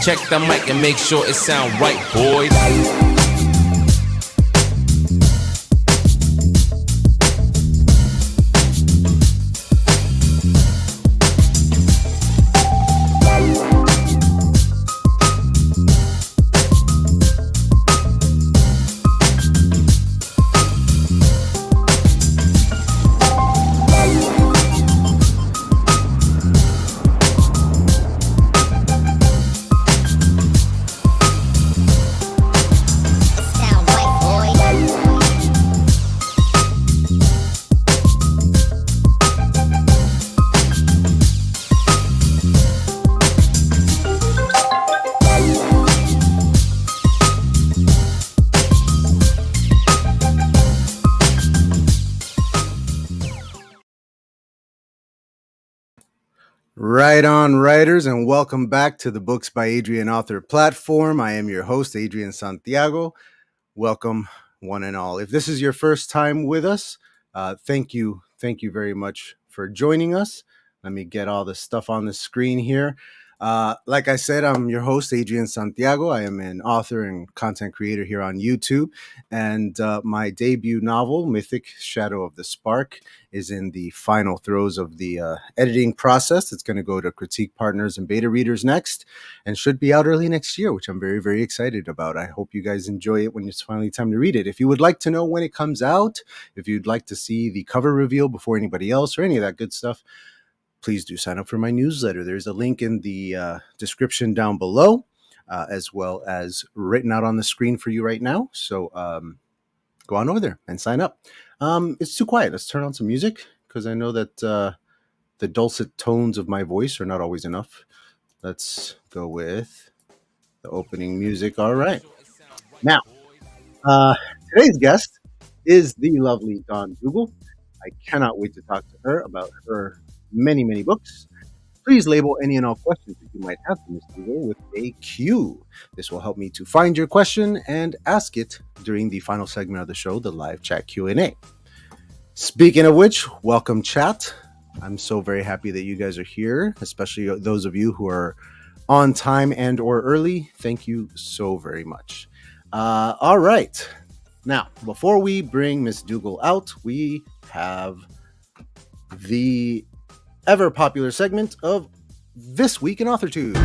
Check the mic and make sure it sound right, boys. Right on, writers, and welcome back to the Books by Adrian Author platform. I am your host, Adrian Santiago. Welcome, one and all. If this is your first time with us, thank you very much for joining us. Let me get all the stuff on the screen here. Like I said, I'm your host, Adrian Santiago. I am an author and content creator here on YouTube. And my debut novel, Mythic Shadow of the Spark, is in the final throes of the editing process. It's going to go to critique partners and beta readers next and should be out early next year, which I'm very, very excited about. I hope you guys enjoy it when it's finally time to read it. If you would like to know when it comes out, if you'd like to see the cover reveal before anybody else or any of that good stuff, please do sign up for my newsletter. There's a link in the description down below, as well as written out on the screen for you right now. So go on over there and sign up. It's too quiet. Let's turn on some music because I know that the dulcet tones of my voice are not always enough. Let's go with the opening music. All right. Now, today's guest is the lovely Dawn Dugle. I cannot wait to talk to her about her many books. Please label any and all questions that you might have for Ms. Dugle with a Q. This will help me to find your question and ask it during the final segment of the show, the live chat Q&A. Speaking of which, welcome chat. I'm so very happy that you guys are here, especially those of you who are on time and or early. Thank you so very much. All right. Now, before we bring Ms. Dugle out, we have the ever popular segment of This Week in AuthorTube.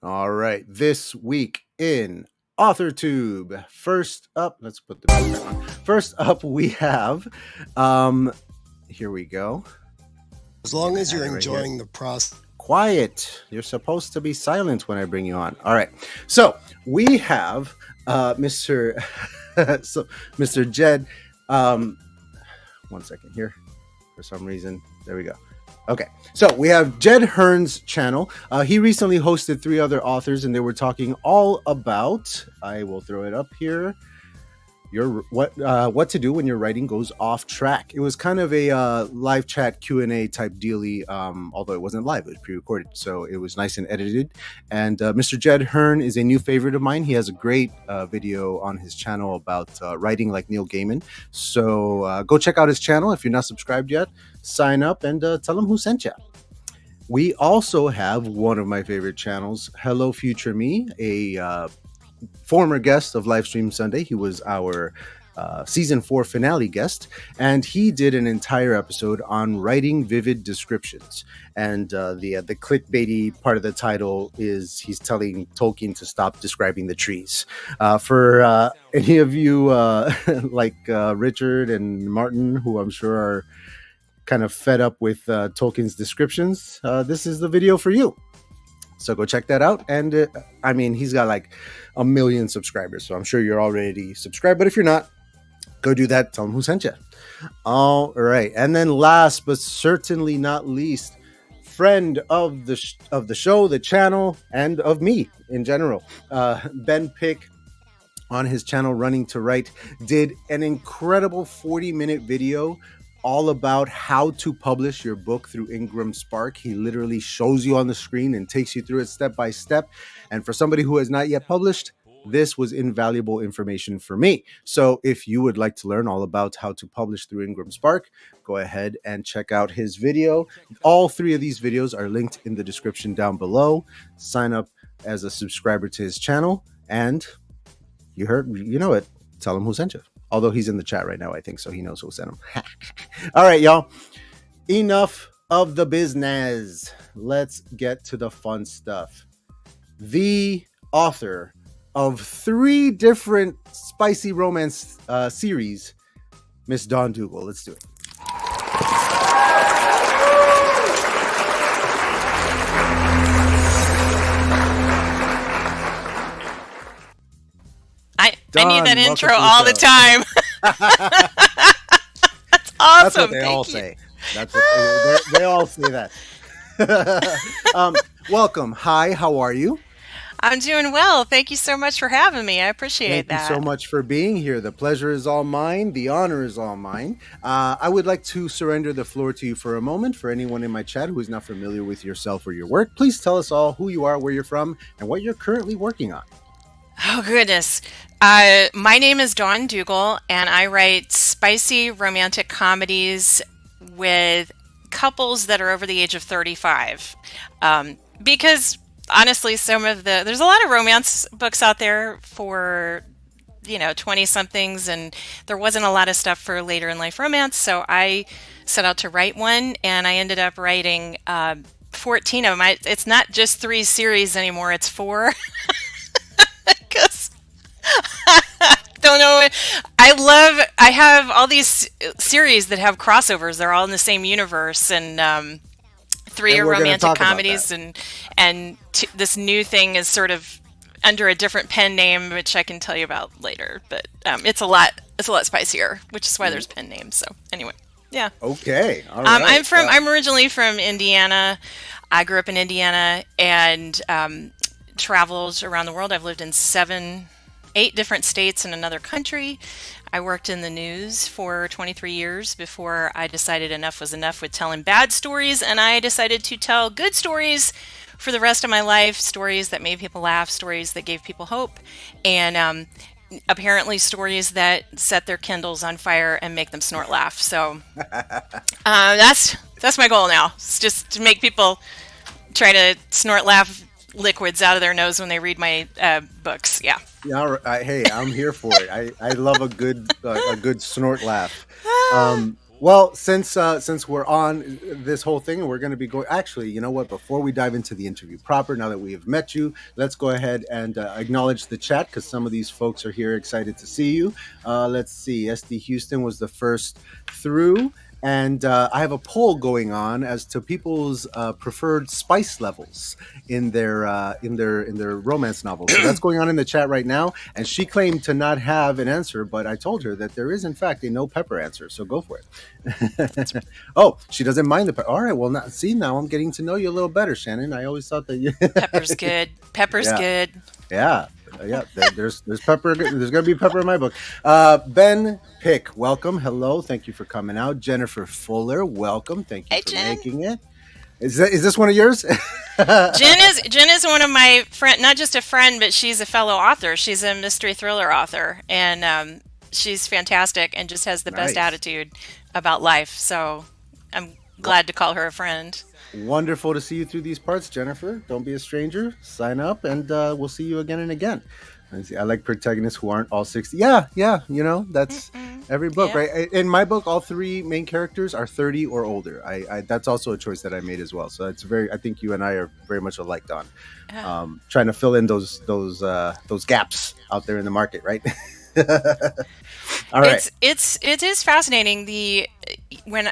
All right, This Week in AuthorTube. First up, let's put the background on. First up, we have, here we go. As long as you're enjoying the process. Quiet. You're supposed to be silent when I bring you on. All right. So we have Mr. Jed. 1 second here. For some reason. There we go. Okay. So we have Jed Hearn's channel. He recently hosted 3 other authors, and they were talking all about, I will throw it up here, what to do when your writing goes off track. It was kind of a live chat Q&A type dealy, although it wasn't live, it was pre-recorded, so it was nice and edited. And Mr. Jed Hearn is a new favorite of mine. He has a great video on his channel about writing like Neil Gaiman. So go check out his channel. If you're not subscribed yet, sign up and tell him who sent you. We also have one of my favorite channels, Hello Future Me, a former guest of Livestream Sunday. He was our season 4 finale guest, and he did an entire episode on writing vivid descriptions. And the clickbaity part of the title is he's telling Tolkien to stop describing the trees. For any of you like Richard and Martin, who I'm sure are kind of fed up with Tolkien's descriptions, this is the video for you. So go check that out. And I mean, he's got like 1 million subscribers, so I'm sure you're already subscribed. But if you're not, go do that. Tell him who sent you. All right. And then last but certainly not least, friend of the show, the channel, and of me in general, Ben Pick, on his channel Running to Write, did an incredible 40-minute video all about how to publish your book through Ingram Spark. He literally shows you on the screen and takes you through it step by step. And for somebody who has not yet published, this was invaluable information for me. So if you would like to learn all about how to publish through Ingram Spark, go ahead and check out his video. All 3 of these videos are linked in the description down below. Sign up as a subscriber to his channel, and you know it. Tell him who sent you. Although he's in the chat right now, I think, so he knows who sent him. All right, y'all. Enough of the business. Let's get to the fun stuff. The author of 3 different spicy romance series, Miss Dawn Dugle. Let's do it. I need that intro all the time. That's awesome. That's what they all say. That's what they all say that. Welcome. Hi, how are you? I'm doing well. Thank you so much for having me. I appreciate that. Thank you so much for being here. The pleasure is all mine. The honor is all mine. I would like to surrender the floor to you for a moment. For anyone in my chat who is not familiar with yourself or your work, please tell us all who you are, where you're from, and what you're currently working on. Oh, goodness. My name is Dawn Dugle, and I write spicy romantic comedies with couples that are over the age of 35. Because honestly, there's a lot of romance books out there for, 20-somethings, and there wasn't a lot of stuff for later in life romance. So I set out to write one, and I ended up writing 14 of them. It's not just 3 series anymore, it's 4. Because don't know. I have all these series that have crossovers. They're all in the same universe, and 3 are romantic comedies, and this new thing is sort of under a different pen name, which I can tell you about later. But it's a lot spicier, which is why there's pen names. So anyway, yeah. Okay. All right. I'm originally from Indiana. I grew up in Indiana and traveled around the world. I've lived in 8 different states and another country. I worked in the news for 23 years before I decided enough was enough with telling bad stories, and I decided to tell good stories for the rest of my life, stories that made people laugh, stories that gave people hope, and apparently stories that set their Kindles on fire and make them snort laugh. So that's my goal now. It's just to make people try to snort laugh liquids out of their nose when they read my books. Yeah. Yeah. Hey, I'm here for it. I love a good snort laugh. Well, since we're on this whole thing and we're going to be going, actually, you know what? Before we dive into the interview proper, now that we have met you, let's go ahead and acknowledge the chat, because some of these folks are here excited to see you. Let's see. SD Houston was the first through. And I have a poll going on as to people's preferred spice levels in their romance novels. So that's going on in the chat right now. And she claimed to not have an answer, but I told her that there is, in fact, a no pepper answer. So go for it. Oh, she doesn't mind the pepper. All right. Well, now I'm getting to know you a little better, Shannon. I always thought that you. Pepper's good. Pepper's good. Yeah. Yeah, there's pepper. There's gonna be pepper in my book. Ben Pick, welcome. Hello, thank you for coming out. Jennifer Fuller, welcome. Thank you for making it. Is this one of yours? Jen is one of my friend, not just a friend, but she's a fellow author. She's a mystery thriller author, and she's fantastic and just has the best attitude about life. So I'm glad to call her a friend. Wonderful to see you through these parts, Jennifer. Don't be a stranger. Sign up, and we'll see you again and again. I like protagonists who aren't all 60. Yeah, you know, that's every book, right? In my book, all 3 main characters are 30 or older. I that's also a choice that I made as well. So it's I think you and I are very much alike, Don. Trying to fill in those gaps out there in the market, right? All right. It is fascinating. When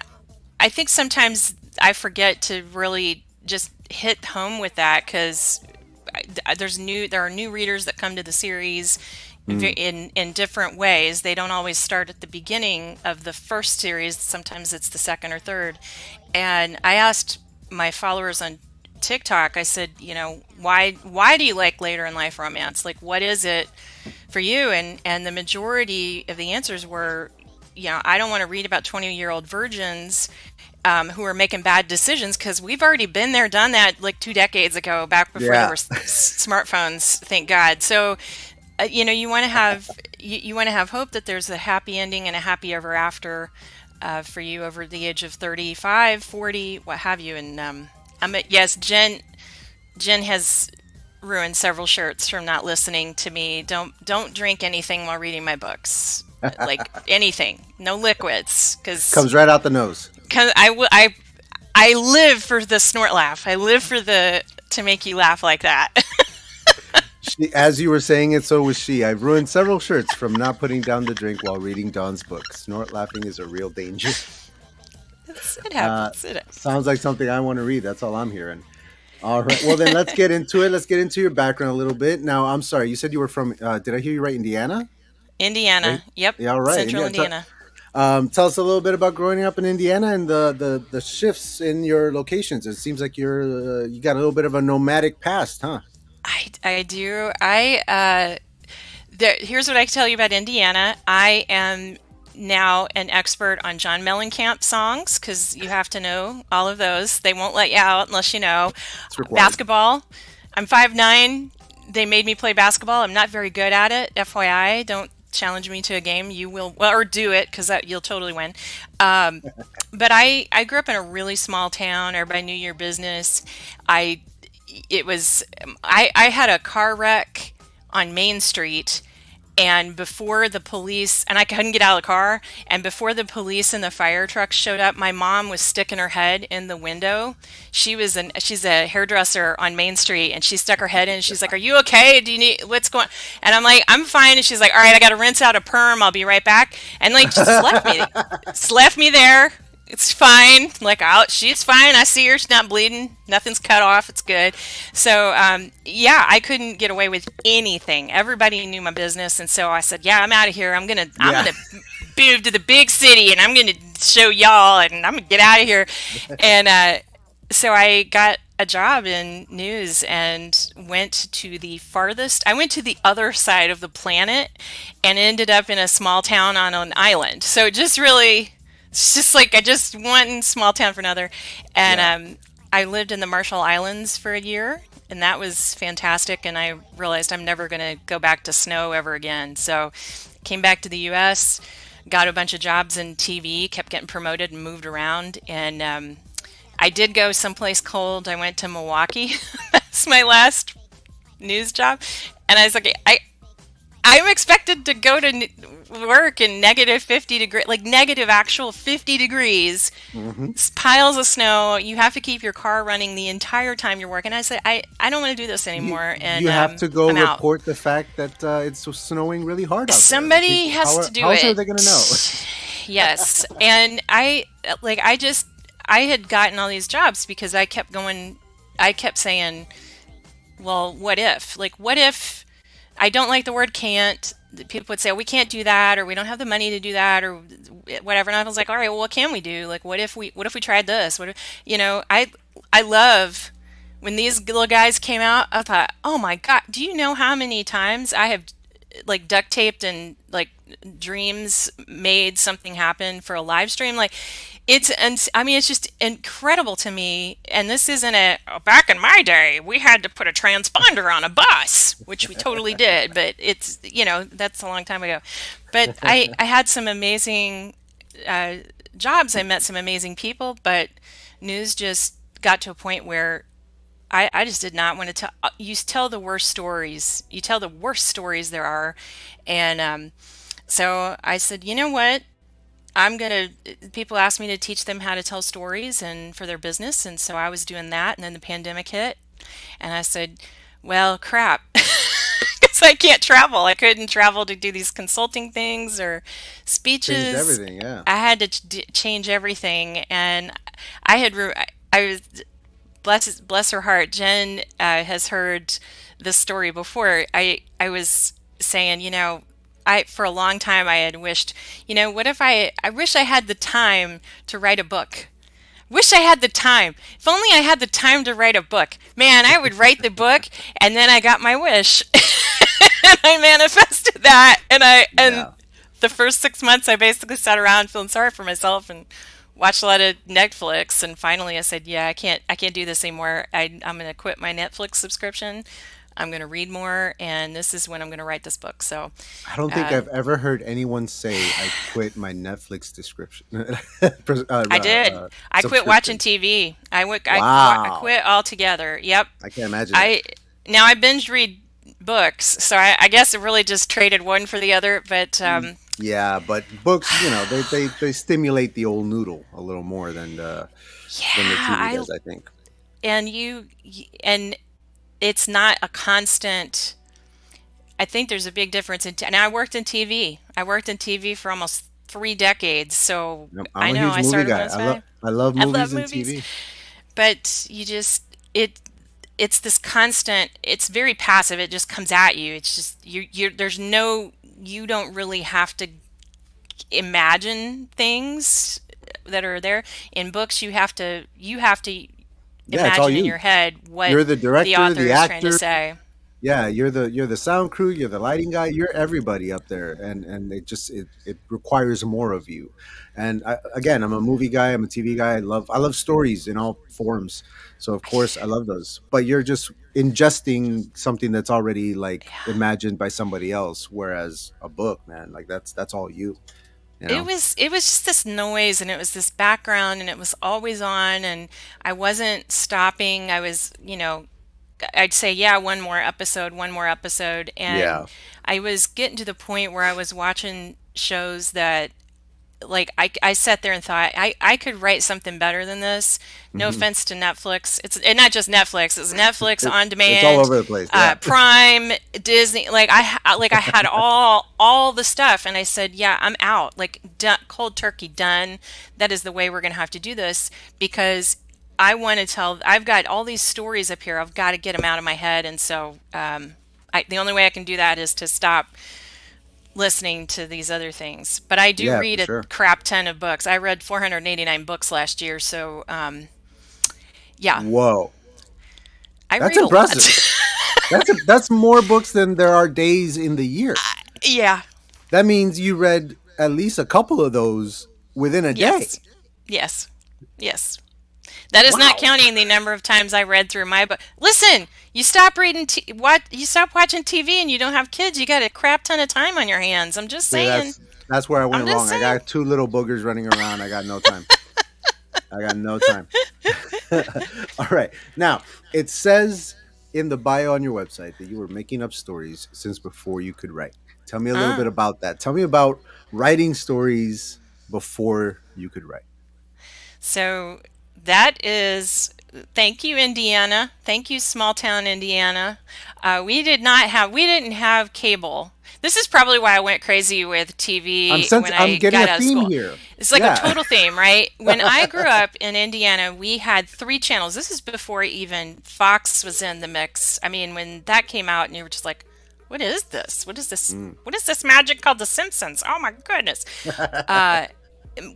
I think sometimes I forget to really just hit home with that, because there are new readers that come to the series in different ways. They don't always start at the beginning of the first series. Sometimes it's the second or third. And I asked my followers on TikTok, I said, why do you like later in life romance? Like, what is it for you? And the majority of the answers were, I don't want to read about 20-year-old virgins who are making bad decisions, because we've already been there, done that, like 2 decades ago, back before there were smartphones, thank God. So, you want to have you want to have hope that there's a happy ending and a happy ever after for you over the age of 35, 40, what have you. And yes, Jen has ruined several shirts from not listening to me. Don't drink anything while reading my books, like anything, no liquids, because Comes right out the nose. I live for the snort laugh. I live for to make you laugh like that. As you were saying it, so was she. I've ruined several shirts from not putting down the drink while reading Dawn's book. Snort laughing is a real danger. It happens. Sounds like something I want to read. That's all I'm hearing. All right. Well, then let's get into it. Let's get into your background a little bit. Now, I'm sorry. You said you were from, did I hear you right, Indiana? Indiana. Right? Yep. Yeah, all right. Central Indiana. Tell us a little bit about growing up in Indiana and the shifts in your locations. It seems like you got a little bit of a nomadic past, huh? I do. Here's what I can tell you about Indiana. I am now an expert on John Mellencamp songs, because you have to know all of those. They won't let you out unless you know. Basketball. I'm 5'9". They made me play basketball. I'm not very good at it. FYI, don't challenge me to a game. You will, or do it, because you'll totally win. But I grew up in a really small town. Everybody knew your business. I had a car wreck on Main Street, and before the police, and I couldn't get out of the car, and before the police and the fire trucks showed up, my mom was sticking her head in the window. She's a hairdresser on Main Street, and she stuck her head in, and she's like, "Are you okay? Do you need, what's going?" And I'm like, "I'm fine." And she's like, "All right, I got to rinse out a perm. I'll be right back." And like, just left me there. It's fine. Like, she's fine. I see her. She's not bleeding. Nothing's cut off. It's good. So, I couldn't get away with anything. Everybody knew my business, and so I said, "Yeah, I'm out of here. I'm gonna move to the big city, and I'm gonna show y'all, and I'm gonna get out of here." And so I got a job in news and went to the farthest. I went to the other side of the planet, and ended up in a small town on an island. So it's just like I just one small town for another. And I lived in the Marshall Islands for a year, and that was fantastic. And I realized I'm never going to go back to snow ever again. So came back to the U.S., got a bunch of jobs in TV, kept getting promoted and moved around. And I did go someplace cold. I went to Milwaukee. That's my last news job. And I was like, I'm expected to go to work in negative 50 degrees, like negative actual 50 degrees, piles of snow. You have to keep your car running the entire time you're working. I said, I don't want to do this anymore. And you have to go report out. The fact that it's snowing really hard out there. Somebody has to do it. How are they going to know? Yes. And I had gotten all these jobs because I kept saying, well, what if? Like, what if I don't like the word can't? People would say, oh, we can't do that, or we don't have the money to do that, or whatever. And I was like, all right, well, what can we do? Like, what if we tried this? I love when these little guys came out. I thought, oh my God, do you know how many times I have like duct taped and like dreams made something happen for a live stream? Like, it's just incredible to me. And this isn't back in my day, we had to put a transponder on a bus, which we totally did, but it's, that's a long time ago. But I had some amazing jobs. I met some amazing people, but news just got to a point where I just did not want to tell. You tell the worst stories. You tell the worst stories there are. And so I said, you know what? People asked me to teach them how to tell stories and for their business. And so I was doing that. And then the pandemic hit. And I said, well, crap. Because I can't travel. I couldn't travel to do these consulting things or speeches. Changed everything, yeah. I had to change everything. And I was, bless her heart, Jen has heard this story before. I was saying, for a long time I had wished, what if I wish I had the time to write a book. Wish I had the time. If only I had the time to write a book. Man, I would write the book, and then I got my wish. And I manifested that, and the first 6 months, I basically sat around feeling sorry for myself and watched a lot of Netflix. And finally, I said, "Yeah, I can't do this anymore. I'm going to quit my Netflix subscription. I'm going to read more, and this is when I'm going to write this book." So, I don't think uh, I've ever heard anyone say I quit my Netflix description I did. I quit watching subscription. TV. I Wow, quit altogether. Yep. I can't imagine it. I Now I binge read books, so I guess it really just traded one for the other. But Yeah, but books, they stimulate the old noodle a little more than the yeah, TV does, I think. and and it's not a constant. I think there's a big difference and I worked in TV. I worked in TV for almost 3 decades, so Yep, I I'm a know huge I movie started when guy. I was five. I love I love movies and movies, TV. but it it's this constant. It's very passive. It just comes at you. It's just you. There's no. You don't really have to imagine things that are there. In books, you have to Yeah, it's all imagine in you. your head what You're the the director, author the is trying to actor. say. Yeah, you're the sound crew, you're the lighting guy, you're everybody up there, and it requires more of you. And again, I'm a movie guy, I'm a TV guy. I love stories in all forms, so of course I love those. But you're just ingesting something that's already like imagined by somebody else, whereas a book, man, like that's all you, you know. It was just this noise and it was this background and it was always on and I wasn't stopping. I was, I'd say, yeah, one more episode. And Yeah. I was getting to the point where I was watching shows that like I sat there and thought I could write something better than this. No Hmm. offense to Netflix. It's and not just Netflix. It's Netflix on It's all demand, over the place. Yeah. Prime, Disney. Like I had all the stuff, and I said, yeah, I'm out. Like done, cold turkey, done. That is the way we're gonna have to do this because I want to tell. I've got all these stories up here. I've got to get them out of my head, and so the only way I can do that is to stop listening to these other things. But I do Yeah, for read a sure. crap ton of books. I read 489 books last year, so yeah, Whoa, I that's read a lot. impressive. That's more books than there are days in the year. Yeah, That means you read at least a couple of those within a day. yes, yes, yes. That is not Wow. counting the number of times I read through my book. Listen, you stop reading, you stop watching TV, and you don't have kids. You got a crap ton of time on your hands. I'm just See, saying. that's where I I'm went just wrong. I saying. got two little boogers running around. I got no time. I got no time. All right. Now, it says in the bio on your website that you were making up stories since before you could write. Tell me a little bit Uh, about that. Tell me about writing stories before you could write. So that is, thank you, Indiana. Thank you, small town Indiana. We didn't have cable. This is probably why I went crazy with TV when I'm I getting got a out of theme school. here. It's like a Yeah. total theme, right? When I grew up in Indiana, we had 3 channels. This is before even Fox was in the mix. I mean, when that came out, and you were just like, what is this? What is this? Mm. What is this magic called The Simpsons? Oh my goodness. Uh,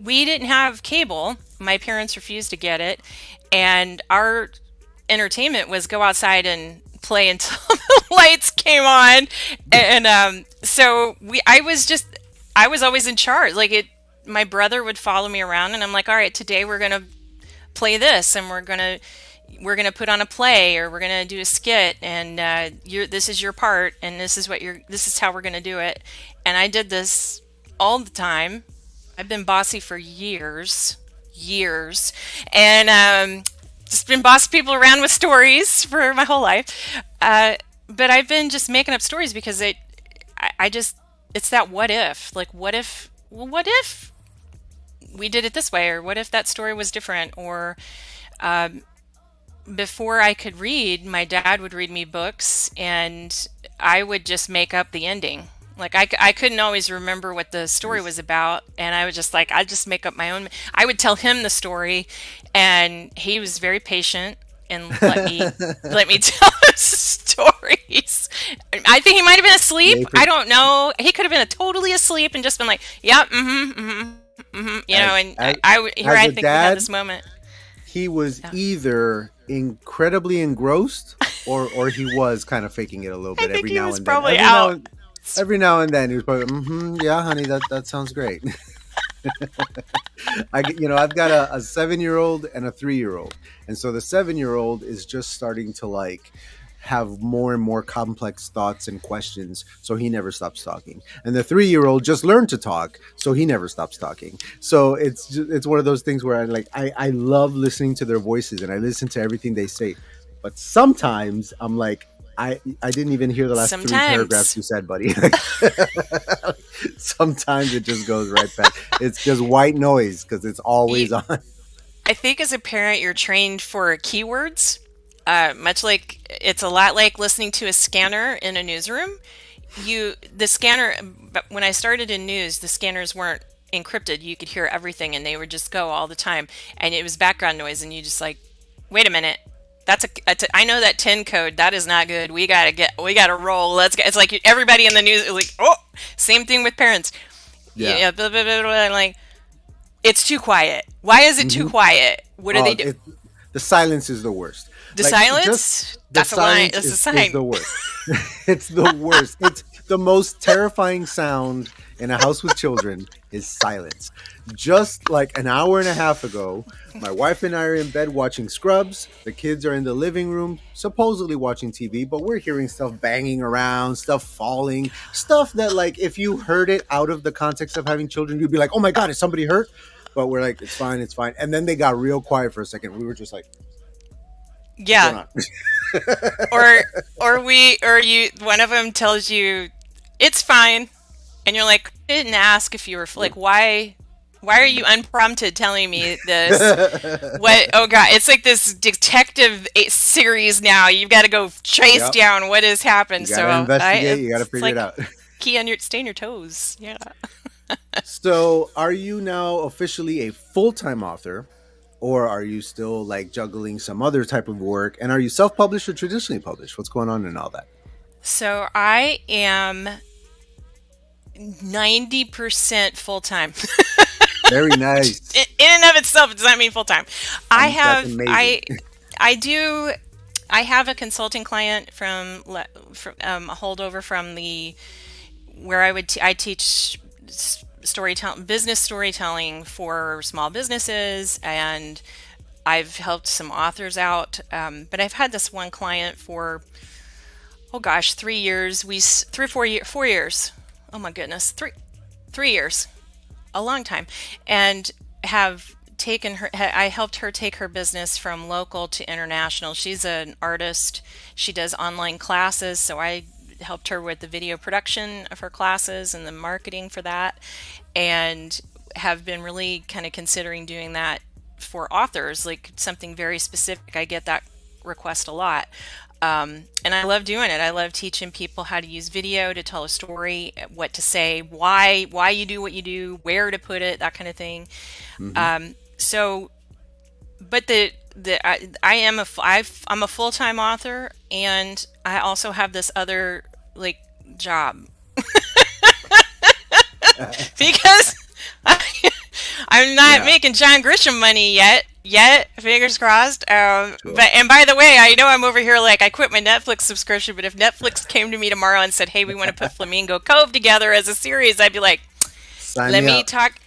we didn't have cable. My parents refused to get it, and our entertainment was go outside and play until the lights came on. And so I was always in charge. Like it, my brother would follow me around, and I'm like, all right, today we're gonna play this, and we're gonna put on a play, or we're gonna do a skit, and this is your part, and this is how we're gonna do it. And I did this all the time. I've been bossy for years, and just been bossing people around with stories for my whole life. But I've been just making up stories because I just, it's that what if, like what if we did it this way, or what if that story was different, or before I could read, my dad would read me books and I would just make up the ending. Like I couldn't always remember what the story was about, and I would just like I'd just make up my own. I would tell him the story, and he was very patient and let me tell his stories. I think he might have been asleep. They I pre- don't know. He could have been totally asleep and just been like, "Yep, as, And as here as I a think we had dad, this moment. he was Yeah. either incredibly engrossed or he was kind of faking it a little I bit think every he now was and then. probably Every now out. and Every now and then he was probably, yeah, honey, that sounds great. I've got a 7-year-old and a 3-year-old, and so the 7-year-old is just starting to like have more and more complex thoughts and questions, so he never stops talking. And the 3-year-old just learned to talk, so he never stops talking. So it's one of those things where I love listening to their voices and I listen to everything they say, but sometimes I'm like, I didn't even hear the last 3 paragraphs you said, buddy. Sometimes it just goes right back. It's just white noise because it's always on. I think as a parent, you're trained for keywords, much like it's a lot like listening to a scanner in a newsroom. The scanner, but when I started in news, the scanners weren't encrypted. You could hear everything and they would just go all the time. And it was background noise. And you just like, wait a minute. I know that 10 code. That is not good. We gotta roll. It's like everybody in the news is like, oh, same thing with parents. Yeah. Blah, blah, blah, blah. I'm like, it's too quiet. Why is it too quiet? What do they do? The silence is the worst. The silence? That's a line. That's a sign. It's the worst. It's the worst. It's the most terrifying sound in a house with children is silence. Just like an hour and a half ago, my wife and I are in bed watching Scrubs. The kids are in the living room, supposedly watching TV, but we're hearing stuff banging around, stuff falling, stuff that, like, if you heard it out of the context of having children, you'd be like, oh my God, is somebody hurt? But we're like, it's fine, it's fine. And then they got real quiet for a second. We were just like, yeah. One of them tells you, it's fine. And you're like, I didn't ask if you were, like, why are you unprompted telling me this? What? Oh God, it's like this detective series now. You've got to go chase down what has happened. You gotta investigate. You got to figure it out. Stay on your toes. Yeah. So, are you now officially a full-time author, or are you still like juggling some other type of work? And are you self-published or traditionally published? What's going on in all that? So I am 90% full-time. Very nice. In and of itself, it does not mean full-time. I have a consulting client from a holdover from where I teach business storytelling for small businesses, and I've helped some authors out. But I've had this one client for 3 years. 4 years. Oh my goodness, 3 years, a long time, and have taken her. I helped her take her business from local to international. She's an artist. She does online classes, so I helped her with the video production of her classes and the marketing for that, and have been really kind of considering doing that for authors, like something very specific. I get that request a lot. And I love doing it. I love teaching people how to use video to tell a story, what to say, why you do what you do, where to put it, that kind of thing. Mm-hmm. But I'm a full-time author, and I also have this other like job because I'm not making John Grisham money yet, fingers crossed. Sure. And by the way, I know I'm over here like I quit my Netflix subscription, but if Netflix came to me tomorrow and said, hey, we want to put Flamingo Cove together as a series, I'd be like, let me talk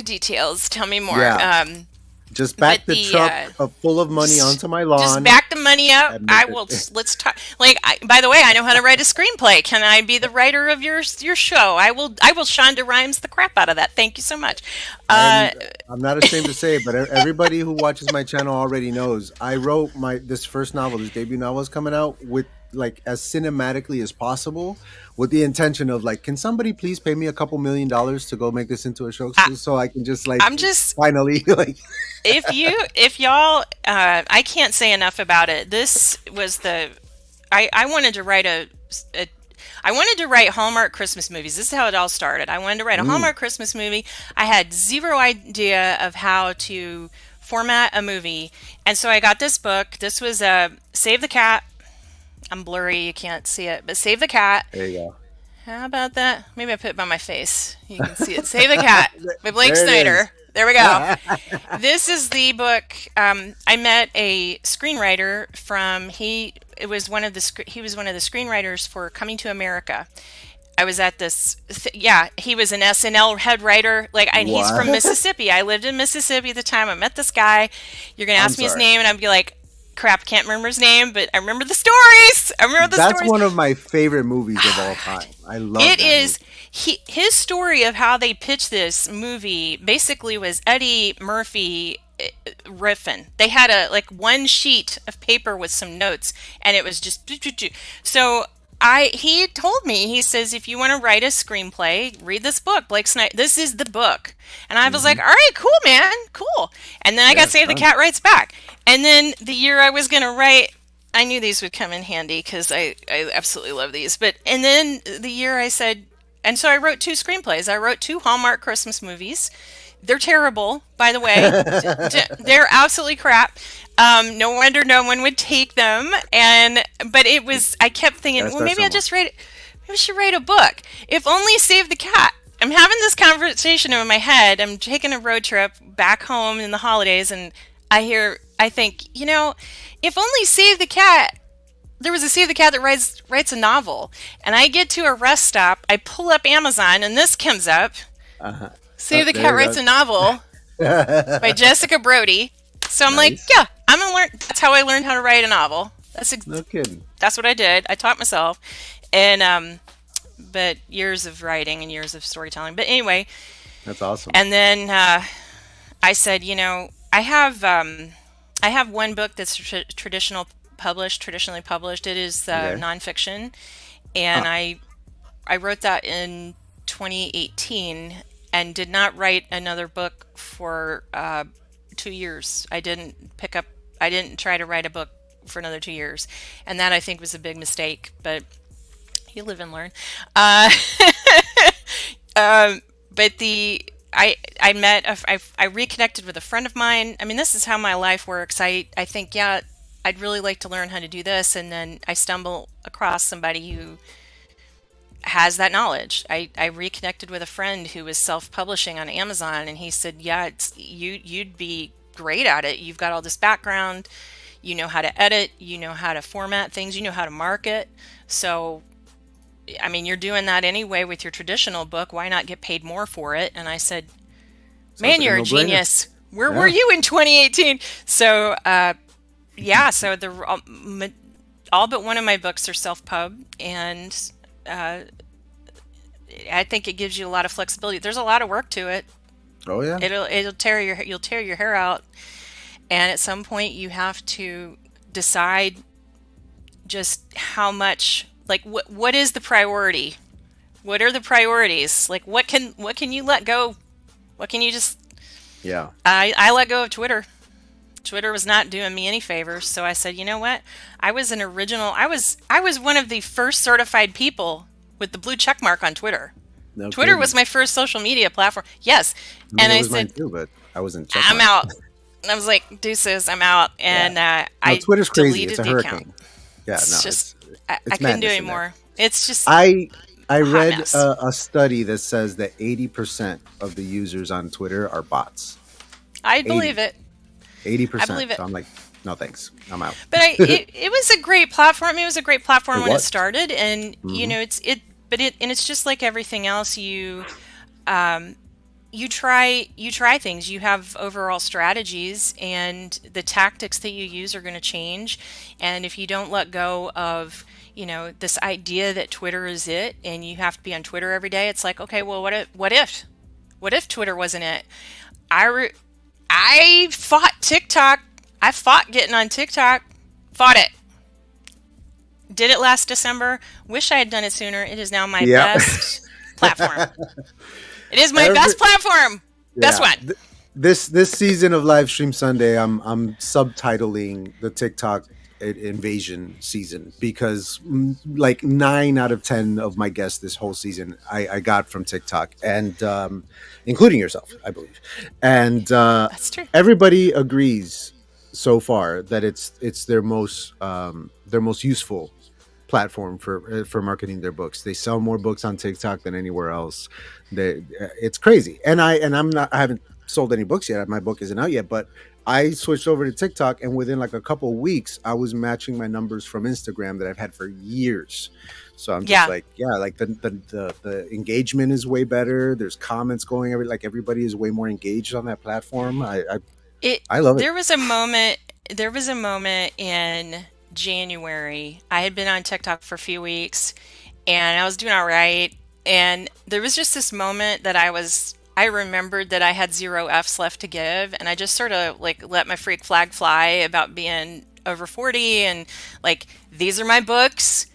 details, tell me more. Yeah. Just back the truck full of money onto my lawn. Just back the money up. Let's talk. Like, by the way, I know how to write a screenplay. Can I be the writer of your show? I will Shonda Rhimes the crap out of that. Thank you so much. I'm not ashamed to say it, but everybody who watches my channel already knows I wrote this first novel. This debut novel is coming out with like as cinematically as possible, with the intention of like, can somebody please pay me a couple $1 million to go make this into a show, so I can just like finally like. if y'all, I can't say enough about it. This was I wanted to write I wanted to write Hallmark Christmas movies. This is how it all started. I wanted to write a Hallmark Christmas movie. I had zero idea of how to format a movie, and so I got this book. This was Save the Cat. I'm blurry, you can't see it, but Save the Cat. There you go. How about that? Maybe I put it by my face. You can see it. Save the Cat by Blake Snyder. There we go. This is the book. I met a screenwriter from he was one of the screenwriters for Coming to America, I was at this. He was an SNL head writer. And he's from What? Mississippi. I lived in Mississippi at the time. I met this guy. You're gonna I'm ask me his sorry. name, and I'd be like, "Crap, can't remember his name, but I remember the stories. I remember the That's stories." one of my favorite movies of all time. I love It that is movie. his story of how they pitched this movie basically was Eddie Murphy riffing. They had one sheet of paper with some notes, and it was just so. He told me, he says, if you want to write a screenplay, read this book, Blake Snyder. This is the book. And I was like, all right, cool, man, cool. And then I got Save the Cat Writes Back. And then the year I was going to write, I knew these would come in handy because I absolutely love these. And then the year I said, and so I wrote 2 screenplays. I wrote 2 Hallmark Christmas movies. They're terrible, by the way. They're absolutely crap. No wonder no one would take them. But it was, I kept thinking, well, maybe maybe I should write a book. If only Save the Cat. I'm having this conversation in my head. I'm taking a road trip back home in the holidays, and I think, if only Save the Cat, there was a Save the Cat that writes a novel. And I get to a rest stop, I pull up Amazon, and this comes up. Save the Cat Writes a Novel by Jessica Brody. So I'm like, yeah, I'm going to learn. That's how I learned how to write a novel. No kidding. That's what I did. I taught myself. And, but years of writing and years of storytelling. But anyway. That's awesome. And then I said, I have one book that's traditionally published. It is nonfiction. And I wrote that in 2018 and did not write another book for 2 years. I didn't try to write a book for another 2 years. And that I think was a big mistake, but you live and learn. But I reconnected with a friend of mine. I mean, this is how my life works. I think, I'd really like to learn how to do this. And then I stumble across somebody who has that knowledge. I reconnected with a friend who was self-publishing on Amazon, and he said, you'd be great at it. You've got all this background, you know how to edit, you know how to format things, you know how to market. So, I mean, you're doing that anyway with your traditional book. Why not get paid more for it? And I said, man, you're a genius. Where were you in 2018? So, so all but one of my books are self-pub, and I think it gives you a lot of flexibility. There's a lot of work to it. Oh yeah. You'll tear your hair out, and at some point you have to decide just how much. What is the priority? What are the priorities? What can you let go? What can you just? Yeah. I let go of Twitter. Twitter was not doing me any favors, so I said, you know what? I was one of the first certified people with the blue check mark on Twitter. No Twitter kidding. was my first social media platform. Yes. And I said, too, but I wasn't. I'm out. And I was like, deuces, I'm out. And I Twitter's crazy. deleted It's a the hurricane. account. Yeah, It's no, just, it's I couldn't do madness in anymore. It's just, I read mess. a study that says that 80% of the users on Twitter are bots. I believe it. 80%. I believe it. So I'm like, no thanks, I'm out. But it was a great platform. It was a great platform when it was. started, and it's just like everything else. You try things. You have overall strategies, and the tactics that you use are going to change. And if you don't let go of this idea that Twitter is it, and you have to be on Twitter every day, it's like, okay, well, what if Twitter wasn't it? I fought TikTok. I fought getting on TikTok. Fought it. Did it last December. Wish I had done it sooner. It is now my best platform. It is my best platform. Best one. This season of Livestream Sunday, I'm subtitling the TikTok invasion season, because like 9 out of 10 of my guests this whole season I got from TikTok, and including yourself, I believe. And That's true. Everybody agrees so far that it's their most useful platform for marketing their books. They sell more books on TikTok than anywhere else. It's crazy. And I haven't sold any books yet. My book isn't out yet, but I switched over to TikTok, and within like a couple of weeks, I was matching my numbers from Instagram that I've had for years. So I'm just Yeah. like, yeah, like the engagement is way better. There's comments going like everybody is way more engaged on that platform. I love it. There was a moment. There was a moment in January. I had been on TikTok for a few weeks, and I was doing all right. And there was just this moment that I remembered that I had 0 Fs left to give, and I just sort of like let my freak flag fly about being over 40 and like, these are my books.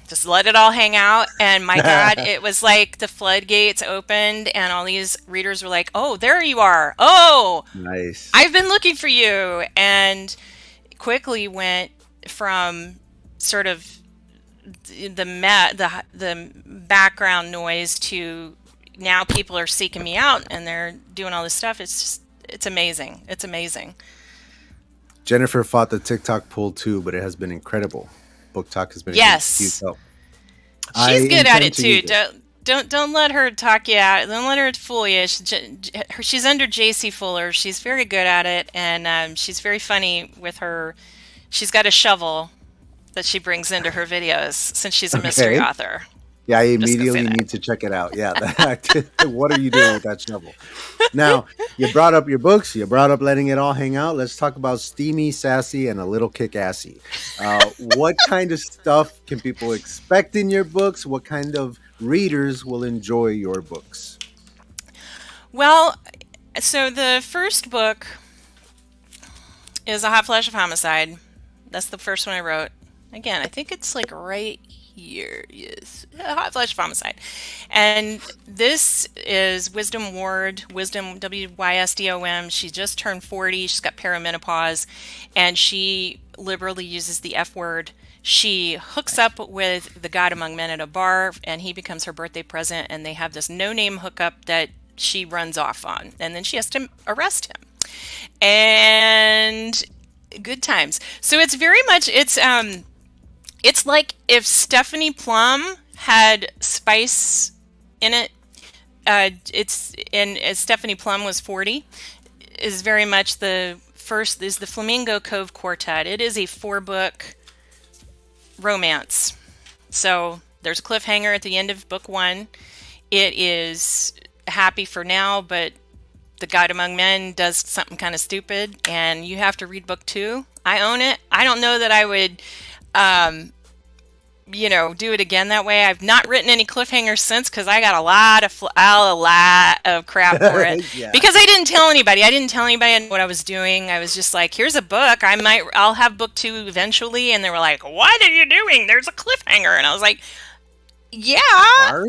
Just let it all hang out. And my God, it was like the floodgates opened and all these readers were like, oh, there you are. Oh, Nice. I've been looking for you. And quickly went from sort of the background noise to now people are seeking me out and they're doing all this stuff. It's amazing. It's amazing. Jennifer fought the TikTok pull too, but it has been incredible. Book Talk has been a Yes. huge help. She's I good at intend it to too. use it. Don't let her talk you out. Don't let her fool you. She's under JC Fuller. She's very good at it, and she's very funny with her. She's got a shovel that she brings into her videos since she's a mystery Okay. author. Yeah, I Just gonna say immediately that. need to check it out. Yeah, what are you doing with that shovel? Now, you brought up your books. You brought up letting it all hang out. Let's talk about Steamy, Sassy, and a little Kick-Assy. What kind of stuff can people expect in your books? What kind of readers will enjoy your books? Well, so the first book is A Hot Flash of Homicide. That's the first one I wrote. Again, I think it's like right here. Yes, A Hot Flash of Homicide. And this is Wisdom Ward, Wisdom, WYSDOM. She just turned 40. She's got perimenopause, and she liberally uses the F word. She hooks up with the God Among Men at a bar, and he becomes her birthday present, and they have this no-name hookup that she runs off on, and then she has to arrest him. And good times. So it's very much, it's like if Stephanie Plum had spice in it. Stephanie Plum was 40. Is very much the first is the Flamingo Cove Quartet. It is a 4-book romance. So there's a cliffhanger at the end of book 1. It is happy for now, but the God Among Men does something kind of stupid, and you have to read book 2. I own it. I don't know that I would, do it again that way. I've not written any cliffhangers since because I got a lot of crap for it. Yeah. Because I didn't tell anybody. I didn't tell anybody what I was doing. I was just like, here's a book. I'll have book 2 eventually. And they were like, what are you doing? There's a cliffhanger. And I was like, yeah,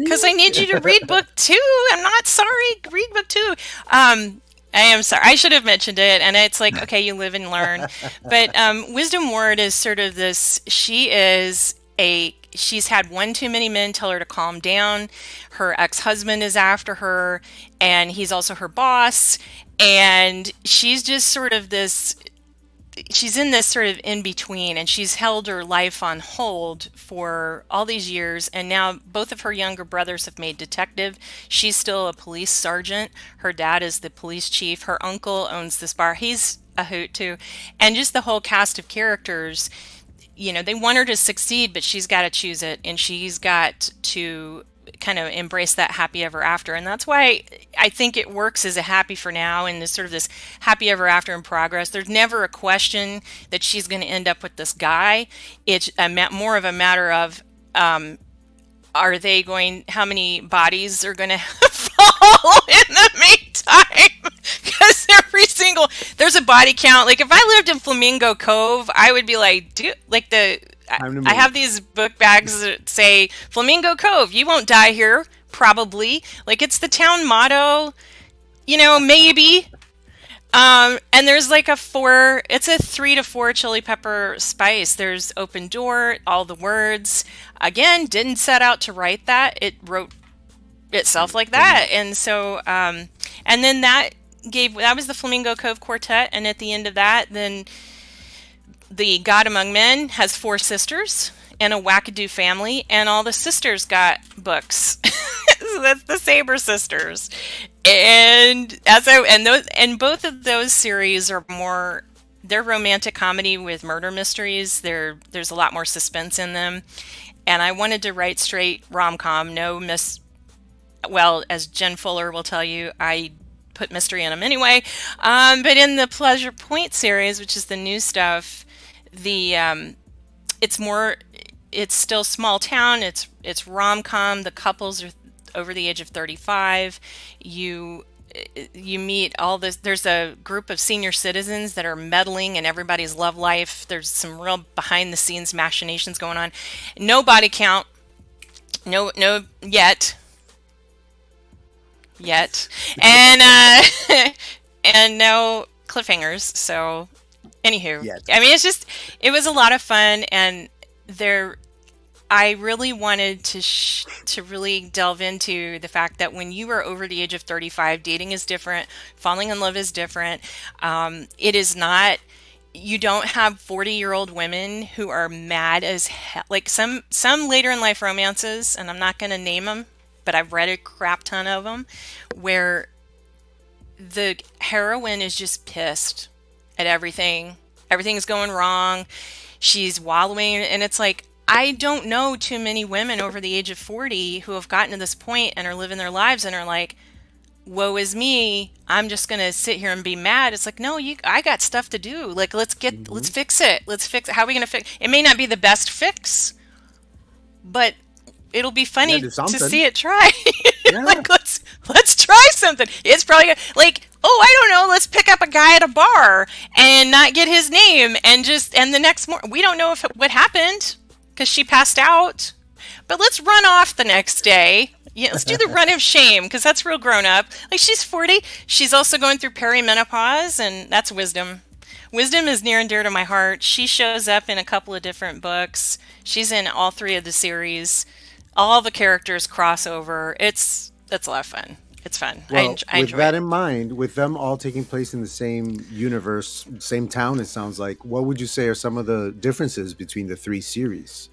because I need you to read book 2. I'm not sorry. Read book 2. I am sorry. I should have mentioned it. And it's like, okay, you live and learn. But Wisdom Ward is sort of this. She's had one too many men tell her to calm down. Her ex-husband is after her, and he's also her boss. And she's just sort of this. She's in this sort of in between, and she's held her life on hold for all these years. And now both of her younger brothers have made detective. She's still a police sergeant. Her dad is the police chief. Her uncle owns this bar. He's a hoot too. And just the whole cast of characters, they want her to succeed, but she's got to choose it, and she's got to kind of embrace that happy ever after. And that's why I think it works as a happy for now and this sort of this happy ever after in progress. There's never a question that she's going to end up with this guy. It's more of a matter of how many bodies are going to fall in the meantime? Because there's a body count. Like if I lived in Flamingo Cove, I would be like, dude, like I have these book bags that say Flamingo Cove, you won't die here, probably. Like it's the town motto, maybe. And there's like it's a 3 to 4 chili pepper spice. There's open door, all the words. Again, didn't set out to write that. It wrote itself like that. And so, and then that was the Flamingo Cove Quartet. And at the end of that, then the God Among Men has 4 sisters and a wackadoo family, and all the sisters got books. So that's the Saber sisters. And and both of those series are more, they're romantic comedy with murder mysteries. There's a lot more suspense in them. And I wanted to write straight rom-com, well, as Jen Fuller will tell you, I put mystery in them anyway. But in the Pleasure Point series, which is the new stuff, it's still small town. It's rom-com. The couples are over the age of 35. You meet all this. There's a group of senior citizens that are meddling in everybody's love life. There's some real behind the scenes machinations going on. No body count. No yet. And and no cliffhangers. So anywho, I mean, it was a lot of fun, and I really wanted to really delve into the fact that when you are over the age of 35, dating is different, falling in love is different. It is not, you don't have 40-year-old women who are mad as hell. Like some later in life romances, and I'm not going to name them, but I've read a crap ton of them, where the heroine is just pissed at everything. Everything's going wrong. She's wallowing, and it's like, I don't know too many women over the age of 40 who have gotten to this point and are living their lives and are like, woe is me, I'm just going to sit here and be mad. It's like, no, I got stuff to do. Like, let's fix it. How are we going to fix it? It may not be the best fix, but it'll be funny to see it try. Yeah. Like, let's try something. It's probably like, oh, I don't know, let's pick up a guy at a bar and not get his name and the next morning, we don't know what happened because she passed out, but let's run off the next day. Yeah, let's do the run of shame, because that's real grown up. Like, she's 40. She's also going through perimenopause, and that's wisdom. Wisdom is near and dear to my heart. She shows up in a couple of different books. She's in all 3 of the series. All the characters cross over. It's a lot of fun. It's fun. Well, I enjoy with that it. in mind, with them all taking place in the same universe, same town, it sounds like, what would you say are some of the differences between the 3 series?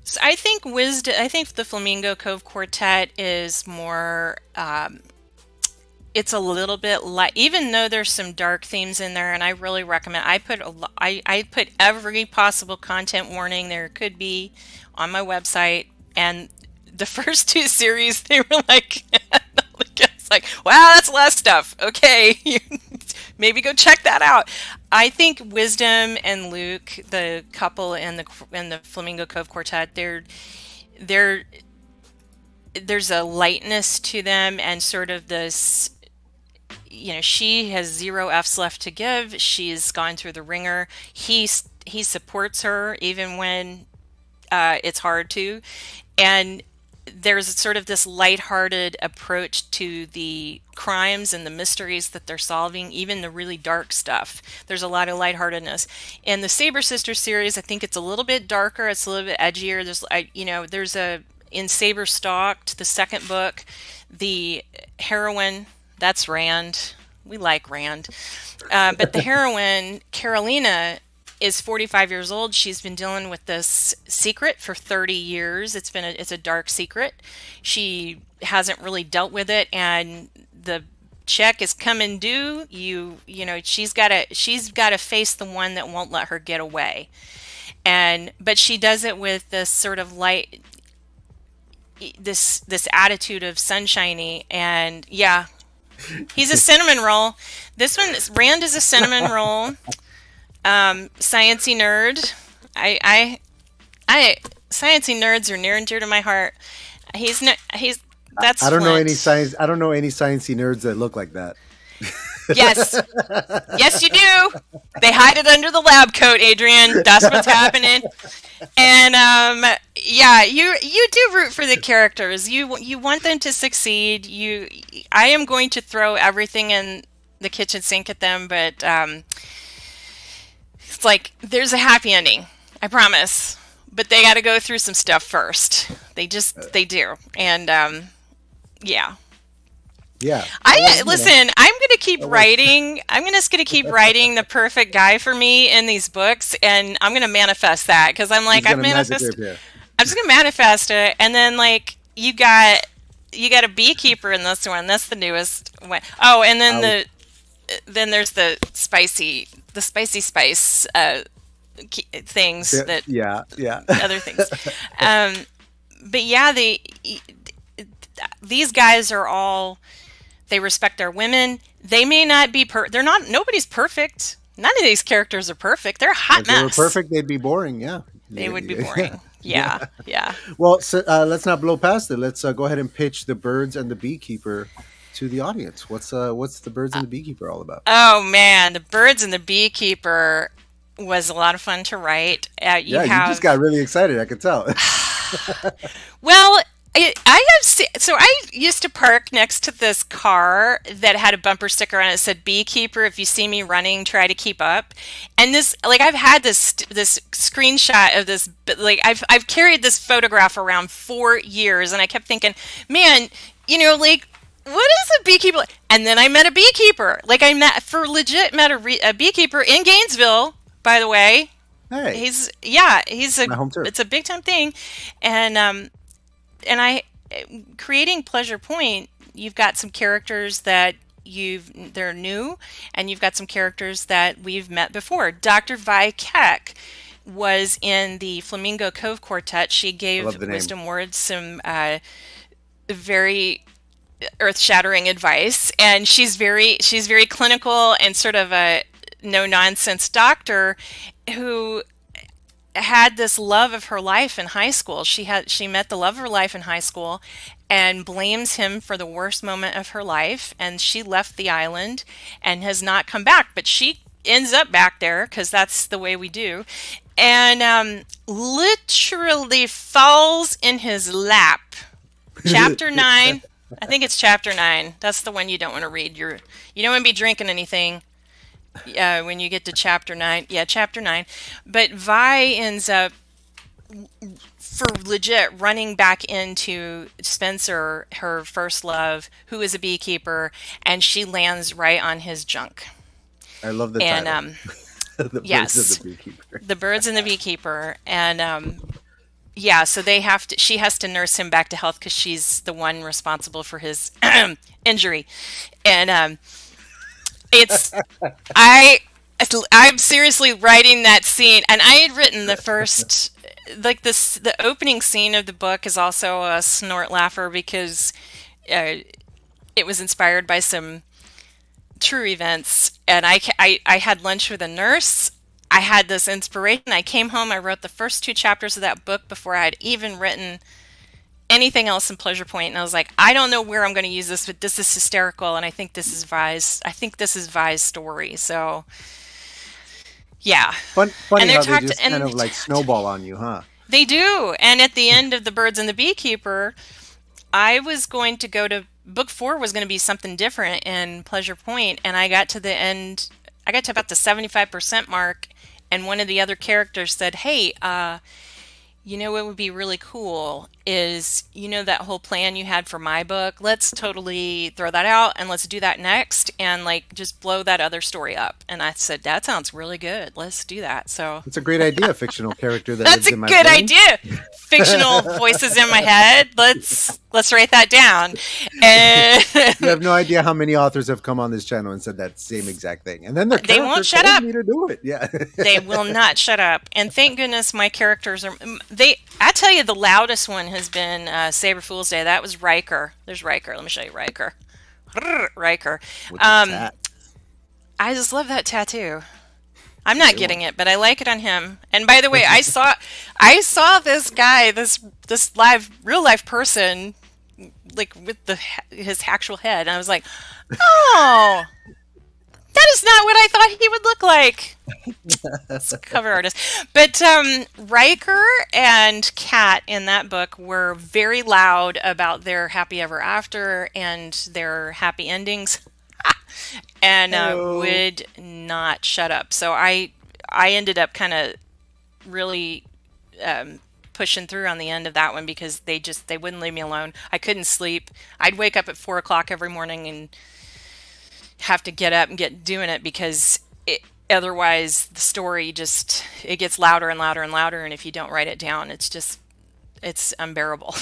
So I think the Flamingo Cove Quartet is more, it's a little bit light, even though there's some dark themes in there, and I really recommend, I put every possible content warning there could be on my website, and the first 2 series, they were like, it's like, wow, that's less stuff. Okay, maybe go check that out. I think Wisdom and Luke, the couple in the Flamingo Cove Quartet, there's a lightness to them, and sort of this, she has 0 F's left to give. She's gone through the ringer. He supports her even when it's hard to, and there's sort of this lighthearted approach to the crimes and the mysteries that they're solving, even the really dark stuff. There's a lot of lightheartedness. In the Saber Sisters series, I think it's a little bit darker. It's a little bit edgier. In Saber Stalked, the second book, the heroine, that's Rand. We like Rand. But the heroine, Carolina, is 45 years old. She's been dealing with this secret for 30 years. It's a dark secret. She hasn't really dealt with it, and the check is coming due. She's got to face the one that won't let her get away. But she does it with this sort of light, this attitude of sunshiny, and yeah, he's a cinnamon roll. Rand is a cinnamon roll. Sciencey nerd. I sciencey nerds are near and dear to my heart. That's I don't know Flint. any science. I don't know any sciencey nerds that look like that. Yes, yes, you do. They hide it under the lab coat, Adrian. That's what's happening. And yeah, you do root for the characters. You want them to succeed. I am going to throw everything in the kitchen sink at them, but it's like there's a happy ending. I promise. But they got to go through some stuff first. They do. And yeah. Yeah. Listen, I'm going to keep writing. I'm just going to keep writing the perfect guy for me in these books, and I'm going to manifest that, because I'm like, I'm just going to manifest it. And then, like, you got you got a beekeeper in this one. That's the newest one. Oh, and then then there's the spicy spice things that yeah. other things. But yeah, these guys are all, they respect their women. They may not be they're not, nobody's perfect. None of these characters are perfect. They're a hot mess. If they were perfect, they'd be boring. Yeah, they would be boring. Yeah. Well, so, let's not blow past it. Let's go ahead and pitch The Birds and the Beekeeper to the audience. What's The Birds and the Beekeeper all about? Oh man, The Birds and the Beekeeper was a lot of fun to write. You just got really excited. I could tell. Well, I used to park next to this car that had a bumper sticker on it that said "Beekeeper. If you see me running, try to keep up." And this, like, I've had this screenshot of this, like, I've carried this photograph around for years, and I kept thinking, man, like, what is a beekeeper? And then I met a beekeeper. Like, met a beekeeper in Gainesville, by the way. Hey, my home turf. It's a big time thing, and creating Pleasure Point, you've got some characters that they're new, and you've got some characters that we've met before. Dr. Vi Keck was in the Flamingo Cove Quartet. She gave Wisdom Words some very earth-shattering advice, and she's very clinical and sort of a no-nonsense doctor who had this love of her life in high school. She met the love of her life in high school and blames him for the worst moment of her life, and she left the island and has not come back, but she ends up back there because that's the way we do, and literally falls in his lap. Chapter 9, I think it's chapter 9. That's the one you don't want to read. You don't want to be drinking anything when you get to chapter 9. Yeah, chapter 9. But Vi ends up, for legit, running back into Spencer, her first love, who is a beekeeper, and she lands right on his junk. I love the title. The Birds and the Beekeeper. The Birds and the Beekeeper. And so she has to nurse him back to health because she's the one responsible for his injury. And I'm seriously writing that scene, and I had written the first, like, the opening scene of the book is also a snort laugher because it was inspired by some true events, and I had lunch with a nurse. I had this inspiration. I came home, I wrote the first 2 chapters of that book before I had even written anything else in Pleasure Point, and I was like, I don't know where I'm going to use this, but this is hysterical, and I think this is Vi's story. So yeah, funny how they just kind of like snowball on you, huh? They do. And at the end of The Birds and the Beekeeper, I was going to go to book 4 was going to be something different in Pleasure Point, and I got to the end. I got to about the 75% mark, and one of the other characters said, "Hey, what would be really cool is, that whole plan you had for my book, let's totally throw that out and let's do that next and, like, just blow that other story up." And I said, that sounds really good. Let's do that. So it's a great idea, fictional character that that's lives in my good brain. idea. Fictional voices in my head. Let's write that down. And you have no idea how many authors have come on this channel and said that same exact thing, and then they won't shut up. Me to do it. Yeah, they will not shut up. And thank goodness my characters are. I tell you, the loudest one has been Saber Fool's Day. That was Riker. There's Riker. Let me show you Riker. Riker. I just love that tattoo. I'm not getting it, but I like it on him. And by the way, I saw this guy, this real life person, like, with his actual head, and I was like, oh, that is not what I thought he would look like. It's a cover artist. But Riker and Kat in that book were very loud about their happy ever after and their happy endings, and would not shut up. So I ended up kind of really pushing through on the end of that one because they wouldn't leave me alone. I couldn't sleep. I'd wake up at 4 o'clock every morning and have to get up and get doing it because otherwise the story it gets louder and louder and louder, and if you don't write it down, it's unbearable.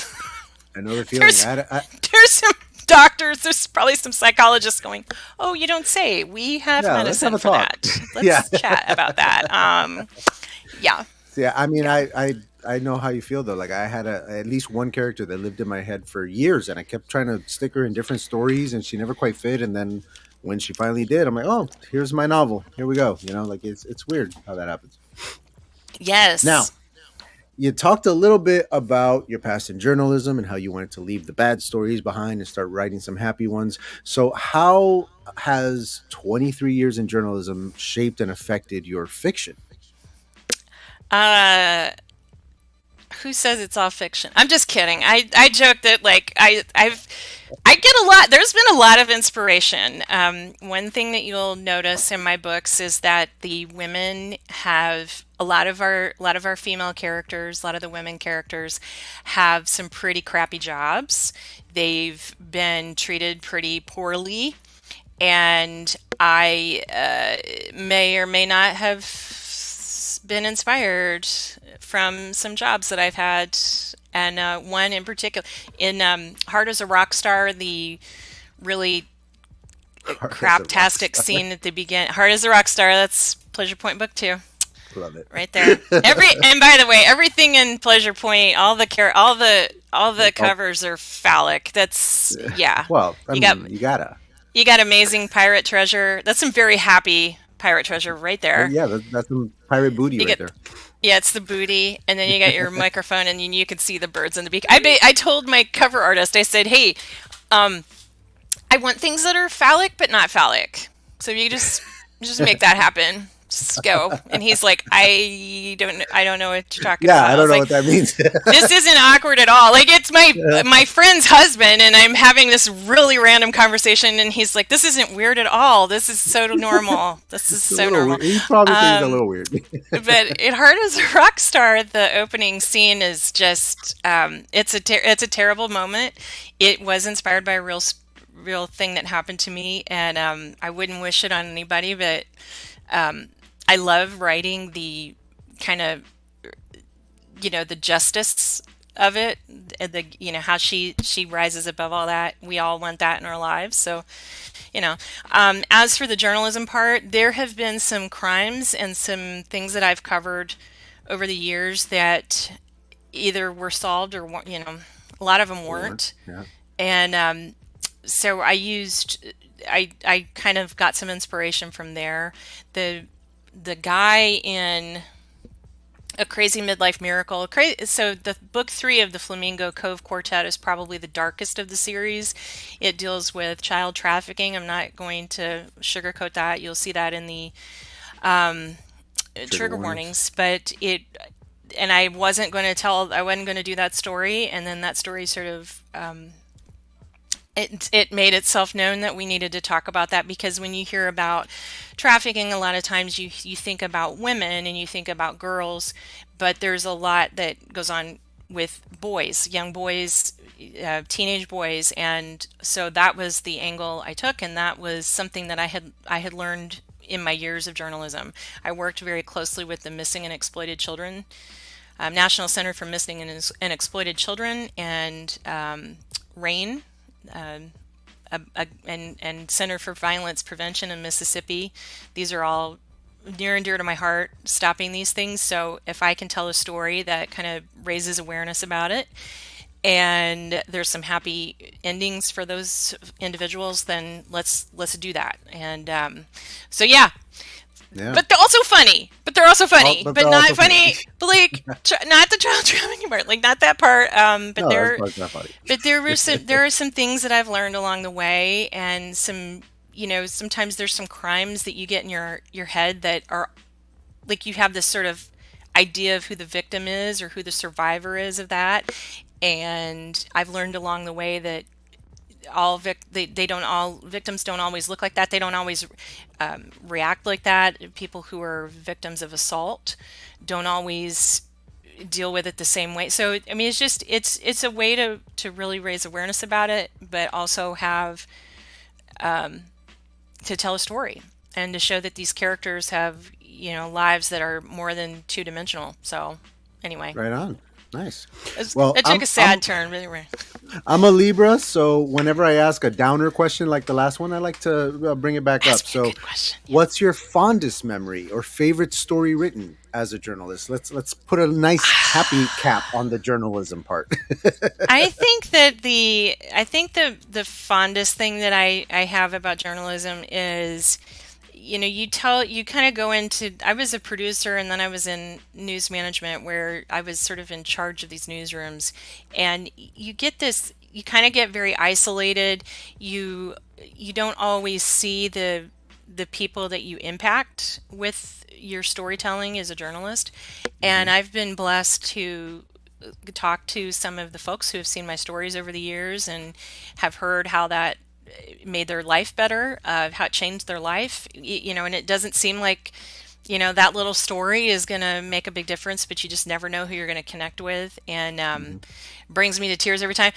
I know the feeling. There's some doctors, there's probably some psychologists going, "Oh, you don't say. We have medicine let's have a for talk. that. Let's chat about that." Yeah. Yeah, I mean, I know how you feel though. Like I had at least one character that lived in my head for years, and I kept trying to stick her in different stories, and she never quite fit. And then when she finally did, I'm like, oh, here's my novel. Here we go. You know, like it's weird how that happens. Yes. Now, you talked a little bit about your past in journalism and how you wanted to leave the bad stories behind and start writing some happy ones. So, how has 23 years in journalism shaped and affected your fiction? Who says it's all fiction? I'm just kidding. I joke that like I get a lot. There's been a lot of inspiration. One thing that you'll notice in my books is that the women have a lot of our female characters. A lot of the women characters have some pretty crappy jobs. They've been treated pretty poorly, and I may or may not have been inspired from some jobs that I've had, and one in particular in Hard as a Rock Star, the really craptastic scene at the beginning. Hard as a Rock Star, that's Pleasure Point book 2. Love it. Right there. And by the way, everything in Pleasure Point, all the covers are phallic. That's Well, you gotta. You got Amazing Pirate Treasure. That's some very happy pirate treasure right there. Yeah, that's some pirate booty there. Yeah, it's the booty, and then you got your microphone, and you can see the birds in the beak. I told my cover artist, I said, "Hey, I want things that are phallic but not phallic. So you just make that happen. Just go." And he's like, I don't know what you're talking about. Yeah, I don't know what that means. This isn't awkward at all. Like, it's my friend's husband, and I'm having this really random conversation, and he's like, "This isn't weird at all. This is so normal. This is so normal." He probably thinks it's a little weird. But in Hard as a Rock Star, the opening scene is just it's a terrible moment. It was inspired by a real thing that happened to me, and I wouldn't wish it on anybody, but I love writing the kind of, the justice of it, how she rises above all that. We all want that in our lives. So, as for the journalism part, there have been some crimes and some things that I've covered over the years that either were solved or, a lot of them weren't. Yeah. And so I kind of got some inspiration from there. The guy in A Crazy Midlife Miracle. So the book 3 of the Flamingo Cove Quartet is probably the darkest of the series. It deals with child trafficking. I'm not going to sugarcoat that. You'll see that in the trigger warnings. But I wasn't going to do that story. And then that story sort of it made itself known that we needed to talk about that, because when you hear about trafficking, a lot of times you think about women and you think about girls, but there's a lot that goes on with boys, young boys, teenage boys, and so that was the angle I took, and that was something that I had learned in my years of journalism. I worked very closely with the Missing and Exploited Children, National Center for Missing and Exploited Children, and RAIN. And Center for Violence Prevention in Mississippi. These are all near and dear to my heart, stopping these things. So if I can tell a story that kind of raises awareness about it, and there's some happy endings for those individuals, then let's do that. And so yeah. But they're also funny. But not funny. But like, not the child trafficking part. Like, not that part. But there are some things that I've learned along the way, and some, sometimes there's some crimes that you get in your head that are, like, you have this sort of idea of who the victim is or who the survivor is of that, and I've learned along the way that victims don't always look like that. They don't always react like that. People who are victims of assault don't always deal with it the same way. So I mean, it's a way to really raise awareness about it, but also have to tell a story and to show that these characters have lives that are more than two-dimensional. So anyway, right on. Nice. It took a sad turn, but anyway. I'm a Libra, so whenever I ask a downer question like the last one, I like to bring it back up. So, what's your fondest memory or favorite story written as a journalist? Let's put a nice happy cap on the journalism part. I think that the fondest thing that I have about journalism is, you kind of go into, I was a producer and then I was in news management where I was sort of in charge of these newsrooms, and you kind of get very isolated. You don't always see the people that you impact with your storytelling as a journalist. And I've been blessed to talk to some of the folks who have seen my stories over the years and have heard how that made their life better, how it changed their life, and it doesn't seem like, that little story is going to make a big difference, but you just never know who you're going to connect with. And brings me to tears every time.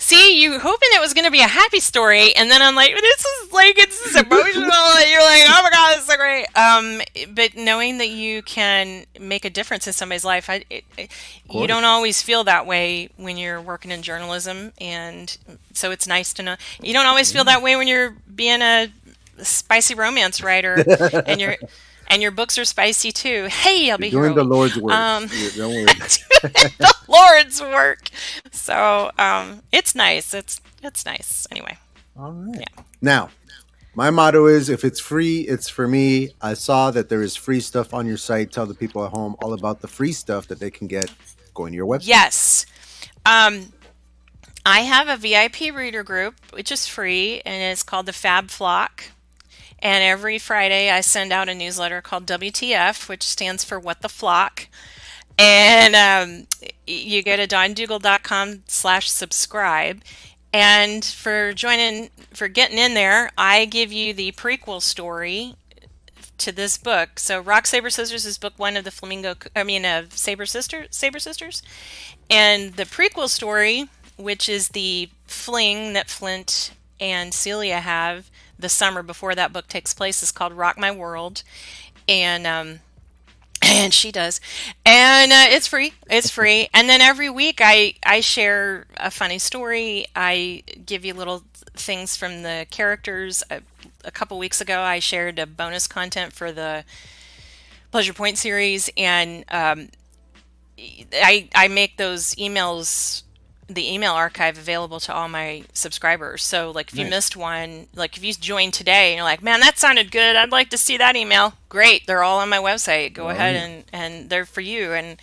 You hoping it was going to be a happy story, and then I'm like, it's just emotional, and you're like, oh my God, it's so great. But knowing that you can make a difference in somebody's life, you don't always feel that way when you're working in journalism, and so it's nice to know. You don't always feel that way when you're being a spicy romance writer, and your books are spicy too. Hey, I'll be doing the Lord's work. Don't worry. The Lord's work. So it's nice. It's nice. Anyway. All right. Yeah. Now, my motto is, if it's free, it's for me. I saw that there is free stuff on your site. Tell the people at home all about the free stuff that they can get going to your website. Yes. I have a VIP reader group, which is free, and it's called the Fab Flock. And every Friday I send out a newsletter called WTF, which stands for What the Flock. And you go to dawndugle.com/subscribe. And for getting in there, I give you the prequel story to this book. So Rock Saber Sisters is book 1 of the of Saber Sisters. And the prequel story, which is the fling that Flint and Celia have the summer before that book takes place, is called Rock My World. And she does. And it's free. And then every week I share a funny story. I give you little things from the characters. A couple weeks ago, I shared a bonus content for the Pleasure Point series. And I make those emails, the email archive, available to all my subscribers. So like if you missed one, like if you joined today and you're like, man, that sounded good, I'd like to see that email. Great. They're all on my website. Go ahead and they're for you. And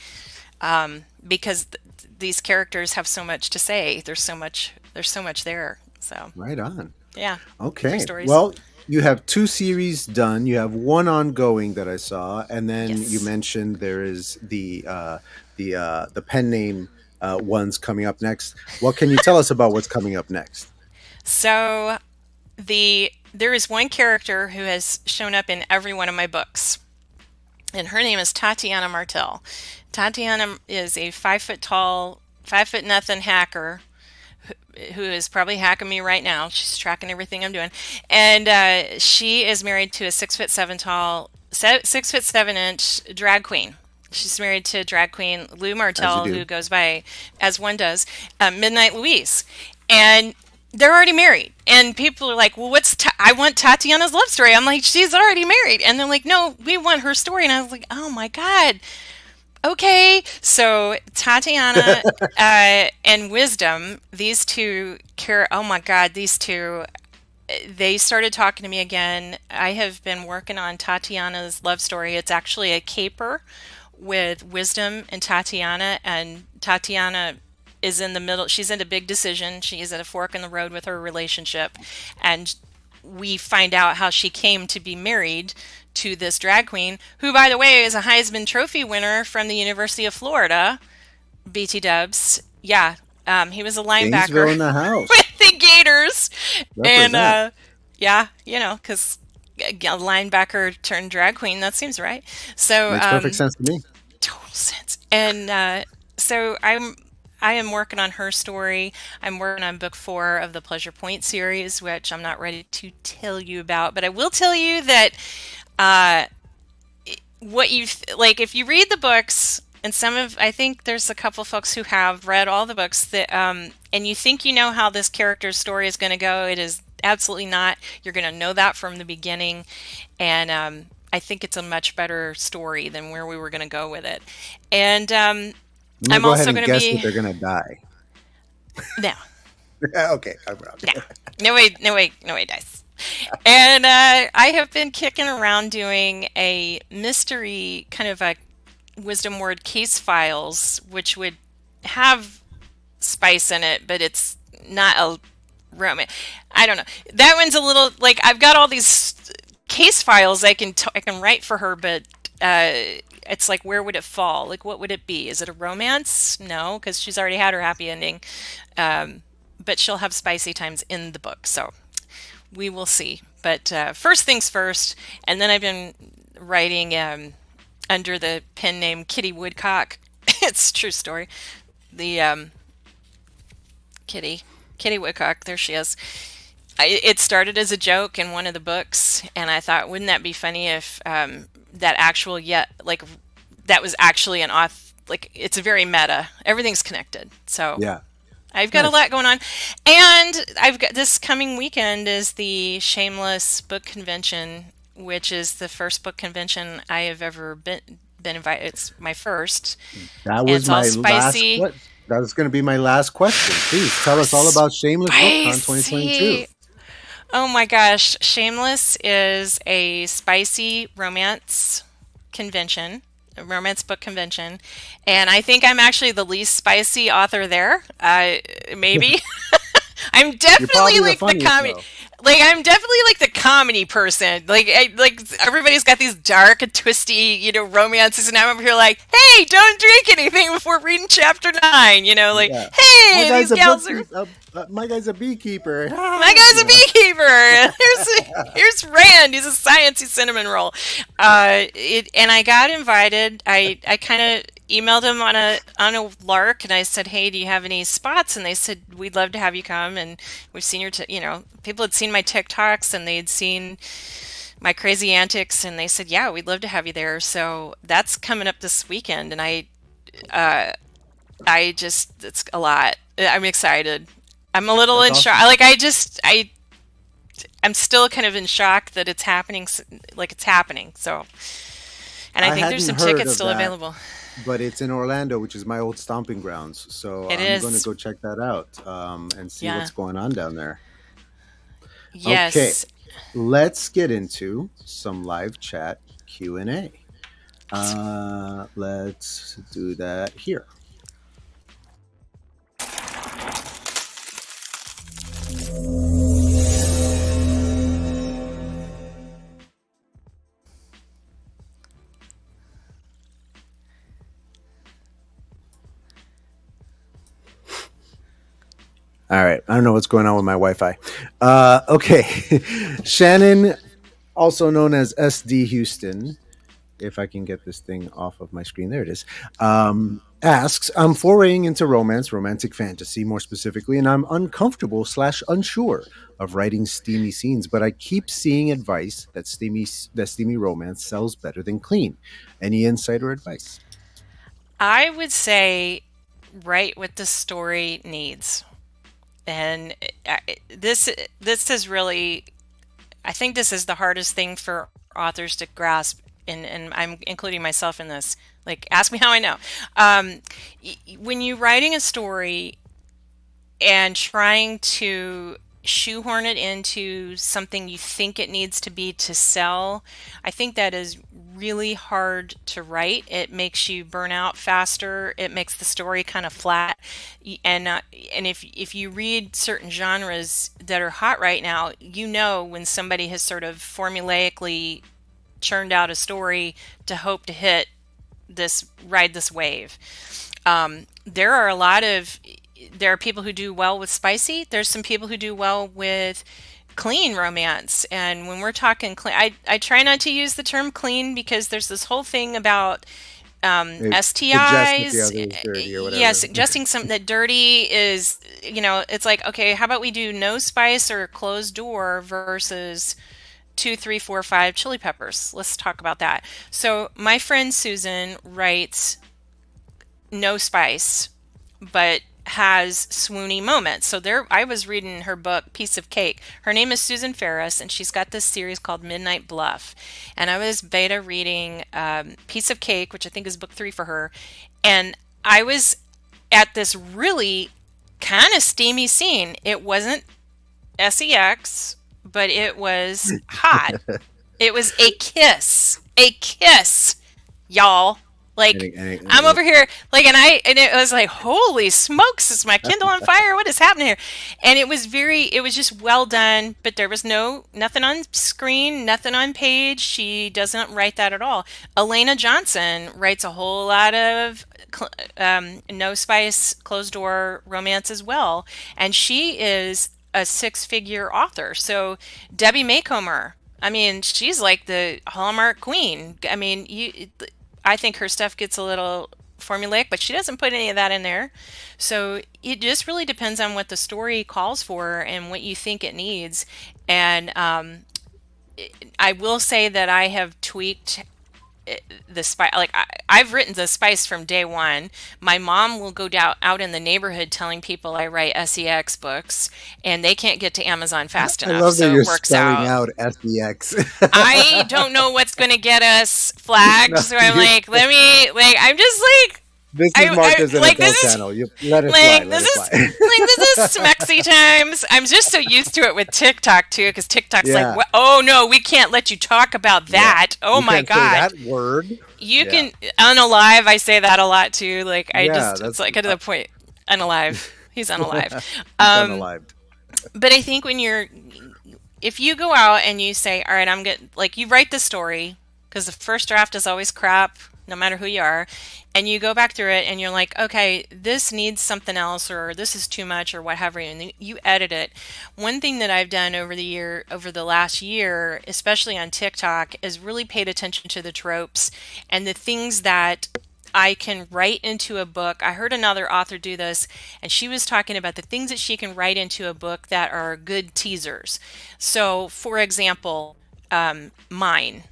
because these characters have so much to say. There's so much there. So right on. Yeah. Okay. Well, you have 2 series done. You have 1 ongoing that I saw, and then you mentioned there is the pen name ones coming up next. What can you tell us about what's coming up next? So there is one character who has shown up in every one of my books, and her name is Tatiana Martel. Tatiana is a 5 foot tall, 5 foot nothing hacker who is probably hacking me right now. She's tracking everything I'm doing, and she is married to a 6 foot 7 tall, 6 foot 7 inch drag queen. She's married to drag queen Lou Martel, who goes by, as one does, Midnight Louise. And they're already married. And people are like, well, I want Tatiana's love story. I'm like, she's already married. And they're like, no, we want her story. And I was like, oh my God. Okay. So Tatiana and Wisdom, these two, oh my God, these two, they started talking to me again. I have been working on Tatiana's love story. It's actually a caper with Wisdom and Tatiana is in the middle. She's in a big decision. She is at a fork in the road with her relationship, and we find out how she came to be married to this drag queen, who, by the way, is a Heisman Trophy winner from the University of Florida. BT Dubs. Yeah. He was a linebacker in the house with the Gators. Represent. And because a linebacker turned drag queen, that seems right. So makes perfect sense to me. Total sense. And so I am working on her story. I'm working on book 4 of the Pleasure Point series, which I'm not ready to tell you about, but I will tell you that if you read the books, And I think there's a couple folks who have read all the books that, and you think you know how this character's story is going to go. It is absolutely not. You're going to know that from the beginning. And I think it's a much better story than where we were going to go with it. And I'm go also ahead and going to guess be. that they're going to die. No. Okay. I'm wrong. No way, dice. And I have been kicking around doing a mystery kind of a wisdom word case files, which would have spice in it, but it's not a romance. I don't know. That one's a little like I've got all these case files I can write for her, but it's like where would it fall? Like what would it be? Is it a romance? No, because she's already had her happy ending. But she'll have spicy times in the book, so we will see. But first things first, and then I've been writing under the pen name Kitty Woodcock. It's a true story. The Kitty Woodcock, there she is. It started as a joke in one of the books, and I thought, wouldn't that be funny if that was actually an author, like it's very meta. Everything's connected. So Yeah. I've got a lot going on. And I've got this coming weekend is the Shameless Book Convention, which is the first book convention I have ever been invited. It's my first. That was it's all my spicy. last. That was going to be my last question. Please tell us all about Shameless Book Con 2022. Oh my gosh. Shameless is a spicy romance convention, a romance book convention. And I think I'm actually the least spicy author there. Maybe. I'm definitely like the comedy. Like I'm definitely like the comedy person. Like everybody's got these dark and twisty, romances, and I'm over here like, hey, don't drink anything before reading chapter 9. Hey, these gals are. My guy's a beekeeper. My guy's a beekeeper. Here's Rand. He's a sciencey cinnamon roll. And I got invited. I kind of emailed him on a lark, and I said, hey, do you have any spots? And they said, we'd love to have you come. And we've seen your, people had seen my TikToks, and they'd seen my crazy antics, and they said, yeah, we'd love to have you there. So that's coming up this weekend, and it's a lot. I'm excited. I'm a little in shock. Like I'm still kind of in shock that it's happening. Like it's happening. So, and I think there's some tickets still available. But it's in Orlando, which is my old stomping grounds. So I'm going to go check that out and see what's going on down there. Yes. Okay, let's get into some live chat Q&A. Let's do that here. All right. I don't know what's going on with my Wi-Fi. Okay. Shannon, also known as SD Houston, if I can get this thing off of my screen. There it is. Asks, I'm foraying into romantic fantasy more specifically, and I'm uncomfortable / unsure of writing steamy scenes, but I keep seeing advice that steamy romance sells better than clean. Any insight or advice? I would say write what the story needs. And this is really, I think this is the hardest thing for authors to grasp, and I'm including myself in this. Like, ask me how I know. When you're writing a story and trying to shoehorn it into something you think it needs to be to sell, I think that is really hard to write. It makes you burn out faster. It makes the story kind of flat. And if you read certain genres that are hot right now, when somebody has sort of formulaically churned out a story to hope to ride this wave. There are people who do well with spicy. There's some people who do well with clean romance. And when we're talking clean, I try not to use the term clean because there's this whole thing about STIs. Suggesting something that dirty is, it's like, okay, how about we do no spice or closed door versus 2, 3, 4, 5 chili peppers. Let's talk about that. So my friend Susan writes no spice, but has swoony moments. So there, I was reading her book, Piece of Cake. Her name is Susan Ferris, and she's got this series called Midnight Bluff. And I was beta reading Piece of Cake, which I think is book 3 for her. And I was at this really kind of steamy scene. It wasn't sex, but it was hot. It was a kiss, y'all. Like, I'm over here, like, and it was like, holy smokes, is my Kindle on fire? What is happening here? And it was just well done, but there was nothing on screen, nothing on page. She doesn't write that at all. Elena Johnson writes a whole lot of no spice, closed door romance as well. And she is a 6-figure author. So Debbie Maycomer, I mean, she's like the Hallmark queen. I mean, I think her stuff gets a little formulaic, but she doesn't put any of that in there. So it just really depends on what the story calls for and what you think it needs. And I will say that I have tweaked the spice. Like I've written the spice from day one. My mom will go out in the neighborhood telling people I write sex books, and they can't get to Amazon fast enough. I love that so you're it works spelling out. sex. I don't know what's going to get us flagged, No, so I'm like, I'm just like. This is marked as an like, adult this is- channel. You let it Like fly. this Let it is fly. like this is smexy times. I'm just so used to it with TikTok too, because TikTok's Yeah. like, oh no, we can't let you talk about that. Oh You my can't say god, that word. you Yeah. can unalive. I say that a lot too. Like I Yeah, just that's- it's like to the point. Unalive. He's unalive. It's unalived. But I think if you go out and you say, all right, I'm good, like you write the story, because the first draft is always crap, no matter who you are, and you go back through it and you're like, okay, this needs something else, or this is too much, or what have you, and you edit it. One thing that I've done over the last year, especially on TikTok, is really paid attention to the tropes and the things that I can write into a book. I heard another author do this, and she was talking about the things that she can write into a book that are good teasers. So, for example, mine.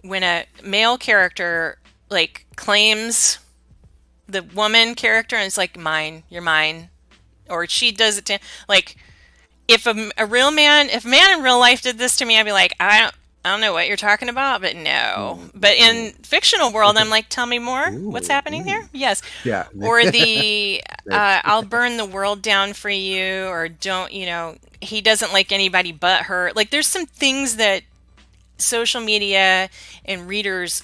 When a male character like claims the woman character and it's like, mine, you're mine, or she does it to, like, if a man in real life did this to me, I'd be like, I don't know what you're talking about, but no. But in fictional world, I'm like, tell me more. What's happening here? Yes. Yeah. Or the I'll burn the world down for you, or don't, he doesn't like anybody but her. Like, there's some things that social media and readers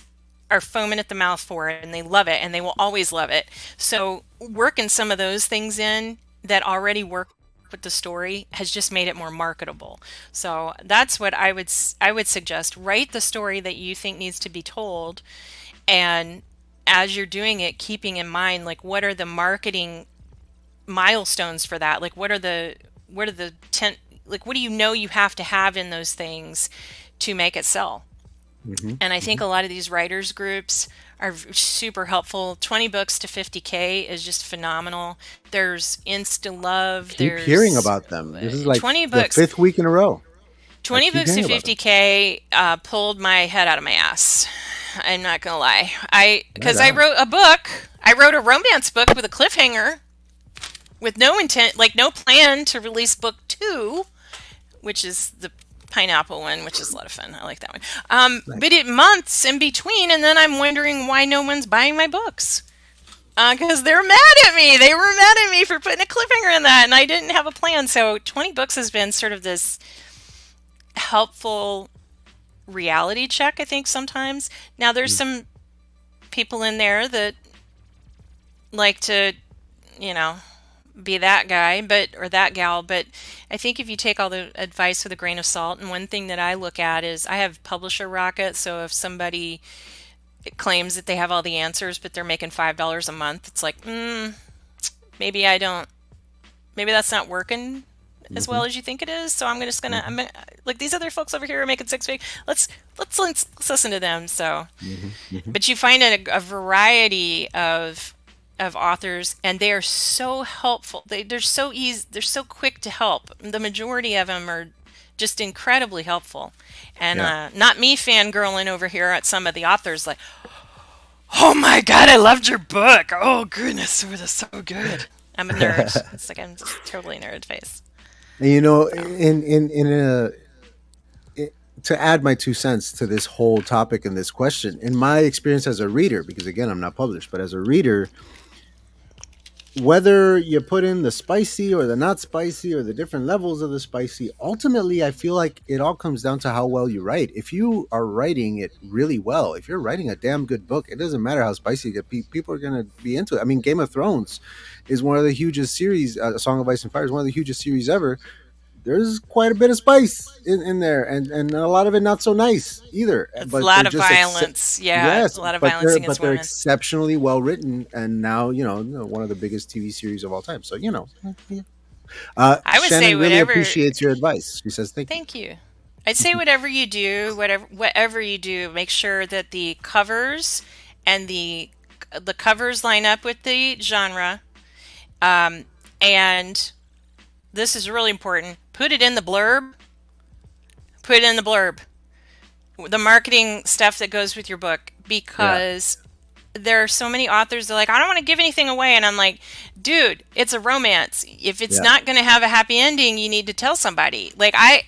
are foaming at the mouth for it, and they love it, and they will always love it. So working some of those things in that already work with the story has just made it more marketable. So that's what I would suggest. Write the story that you think needs to be told, and as you're doing it, keeping in mind, like, what are the marketing milestones for that? Like, what are the what do you have to have in those things to make it sell? And I think a lot of these writers groups are super helpful. 20 books to 50K is just phenomenal. There's Insta Love. Keep hearing about them. This is like 20 the books. 5th week in a row. 20 books to 50K pulled my head out of my ass. I'm not gonna lie. Because I wrote a book. I wrote a romance book with a cliffhanger, with no intent, like no plan to release book 2, which is the pineapple one, which is a lot of fun. I like that one. Nice. But it months in between, and then I'm wondering why no one's buying my books. Because they're mad at me. They were mad at me for putting a cliffhanger in that, and I didn't have a plan. So 20 books has been sort of this helpful reality check, I think, sometimes. Now, there's some people in there that like to, be that guy, or that gal, but I think if you take all the advice with a grain of salt, and one thing that I look at is I have Publisher Rocket, so if somebody claims that they have all the answers, but they're making $5 a month, it's like, maybe that's not working as well as you think it is. So I'm like, these other folks over here are making 6 figures. Let's listen to them. So, but you find a variety of authors, and they are so helpful. They're so easy. They're so quick to help. The majority of them are just incredibly helpful. And not me fangirling over here at some of the authors, like, oh my God, I loved your book. Oh goodness, it was so good. I'm a nerd. It's like I'm just totally nerd face. And, you know, So. to add my 2 cents to this whole topic and this question, in my experience as a reader, because again, I'm not published, but as a reader, whether you put in the spicy or the not spicy or the different levels of the spicy, ultimately, I feel like it all comes down to how well you write. If you are writing it really well, if you're writing a damn good book, it doesn't matter how spicy you get. People are going to be into it. I mean, Game of Thrones is one of the hugest series. Song of Ice and Fire is one of the hugest series ever. There's quite a bit of spice in there, and a lot of it not so nice either. It's But a lot they're of just violence. yes, A lot of but violence they're against women. exceptionally well written, and now one of the biggest TV series of all time. So I would Shannon say really whatever. appreciates your advice. She says, "Thank you." Thank you. I'd say whatever you do, whatever you do, make sure that the covers and the covers line up with the genre. And this is really important. Put it in the blurb. Put it in the blurb. The marketing stuff that goes with your book, because there are so many authors that are like, I don't want to give anything away, and I'm like, dude, it's a romance. If it's not going to have a happy ending, you need to tell somebody. Like I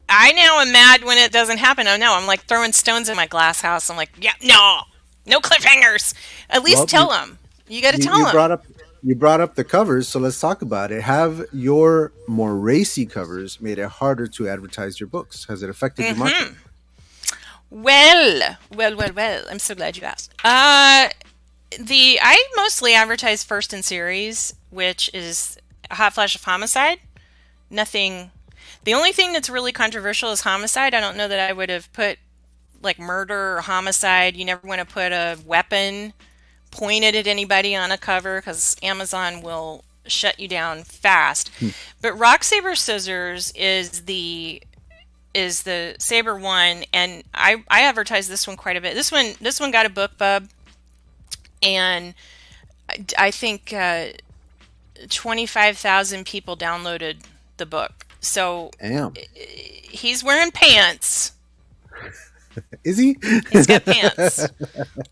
now am mad when it doesn't happen. Oh no, I'm like throwing stones in my glass house. I'm like, yeah, no cliffhangers. At least tell them. You got to tell them. You brought up the covers, so let's talk about it. Have your more racy covers made it harder to advertise your books? Has it affected your marketing? Well. I'm so glad you asked. I mostly advertise first in series, which is a hot flash of homicide. Nothing. The only thing that's really controversial is homicide. I don't know that I would have put like murder or homicide. You never want to put a weapon pointed at anybody on a cover because Amazon will shut you down fast. But Rock Saber Scissors is the Saber one, and I advertise this one quite a bit. This one got a book bub, and I think 25,000 people downloaded the book. So Damn. He's wearing pants. Is he? He's got pants.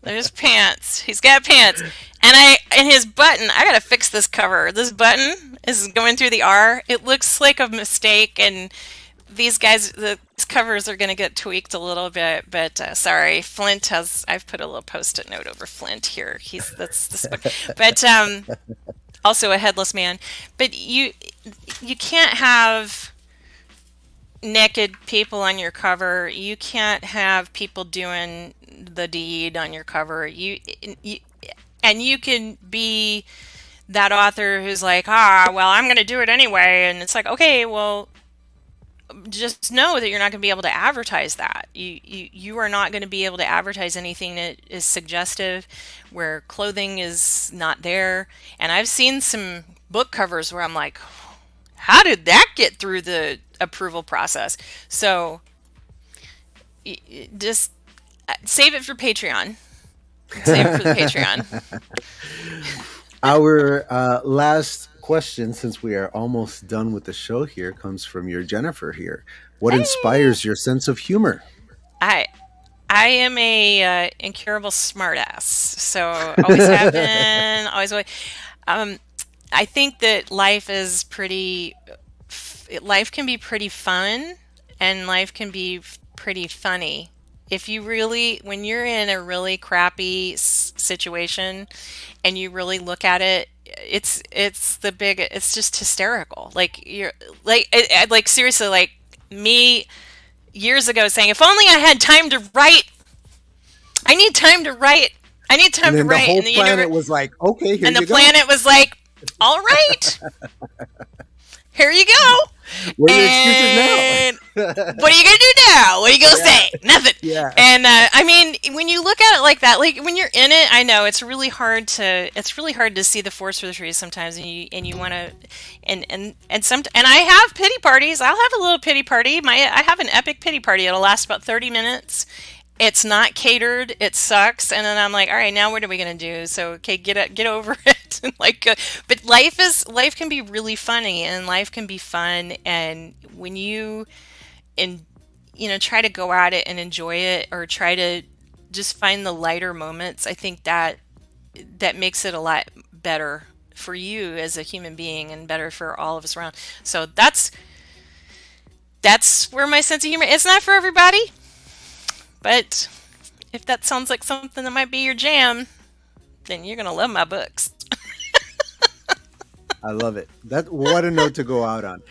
There's pants. He's got pants. And his button, I gotta fix this cover. This button is going through the R. It looks like a mistake, and these guys, the covers are gonna get tweaked a little bit, but sorry. I've put a little post-it note over Flint here. That's this book. But also a headless man. But you can't have naked people on your cover. You can't have people doing the deed on your cover. And you can be that author who's like, well, I'm going to do it anyway. And it's like, okay, well, just know that you're not going to be able to advertise that. You are not going to be able to advertise anything that is suggestive, where clothing is not there. And I've seen some book covers where I'm like, how did that get through the approval process? So just save it for Patreon. Save it for the Patreon. Our last question, since we are almost done with the show here, comes from your Jennifer here. What inspires your sense of humor? I am a incurable smartass. So always have been, always will. I think that life can be pretty fun, and life can be pretty funny. If you really, when you're in a really crappy situation and you really look at it, it's just hysterical. Like you're like seriously, like me years ago saying, if only I had time to write. I need time to write. I need time to write. And the whole planet was like, okay, here you go. And the planet was like, all right, here you go. What are your excuses now? What are you gonna do now? What are you gonna say? Nothing. Yeah. And I mean, when you look at it like that, like when you're in it, I know it's really hard to see the forest for the trees sometimes, and you want to, and I have pity parties. I'll have a little pity party. I have an epic pity party. It'll last about 30 minutes. It's not catered. It sucks. And then I'm like, all right, now what are we gonna do? So okay, get over it. But life can be really funny, and life can be fun. And when you try to go at it and enjoy it, or try to just find the lighter moments. I think that makes it a lot better for you as a human being and better for all of us around. So that's where my sense of humor. It's not for everybody, but if that sounds like something that might be your jam, then you're gonna love my books. I love it. What a note to go out on.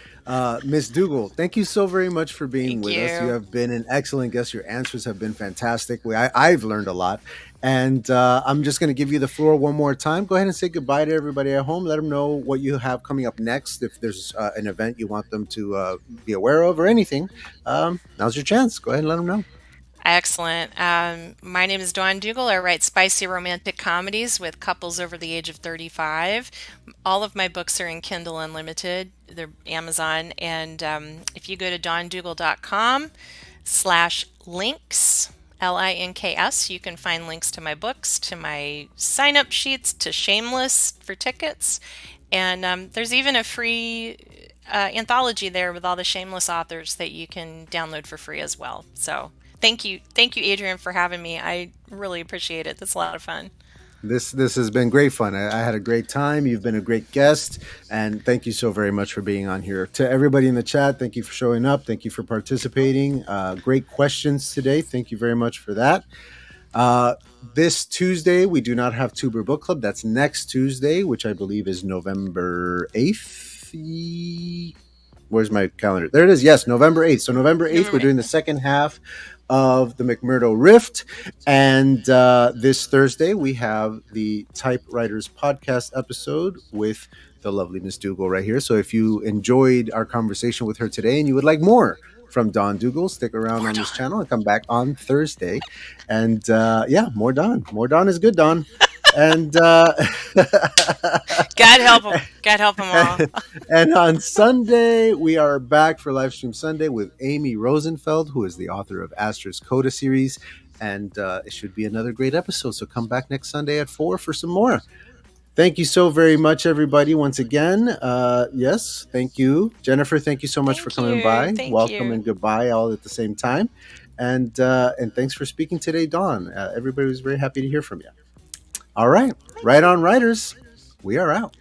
Miss Dugle, thank you so very much for being Thank with us. you. You have been an excellent guest. Your answers have been fantastic. I've learned a lot. And I'm just going to give you the floor one more time. Go ahead and say goodbye to everybody at home. Let them know what you have coming up next. If there's an event you want them to be aware of or anything, now's your chance. Go ahead and let them know. Excellent. My name is Dawn Dugle. I write spicy romantic comedies with couples over the age of 35. All of my books are in Kindle Unlimited. They're Amazon. And if you go to dawndugle.com/links, LINKS, you can find links to my books, to my sign-up sheets, to Shameless for tickets. And there's even a free anthology there with all the Shameless authors that you can download for free as well. So thank you, Adrian, for having me. I really appreciate it. That's a lot of fun. This has been great fun. I had a great time. You've been a great guest, and thank you so very much for being on here. To everybody in the chat, thank you for showing up. Thank you for participating. Great questions today. Thank you very much for that. This Tuesday, we do not have Tuber Book Club. That's next Tuesday, which I believe is November 8th. Where's my calendar? There it is. Yes, November 8th. So November 8th, we're doing the second half of the McMurdo Rift. And this Thursday, we have the Typewriters Podcast episode with the lovely Miss Dugle right here. So if you enjoyed our conversation with her today and you would like more from Dawn Dugle, stick around on this channel and come back on Thursday. And more Dawn. More Dawn is good, Dawn. And God help them. God help them all. And on Sunday, we are back for Livestream Sunday with Amy Rosenfeld, who is the author of Astra's Coda series. And it should be another great episode. So come back next Sunday at 4 for some more. Thank you so very much, everybody. Once again, yes, thank you. Jennifer, thank you so much for coming by. Welcome and goodbye all at the same time. And thanks for speaking today, Dawn. Everybody was very happy to hear from you. All right. Right on, writers. We are out.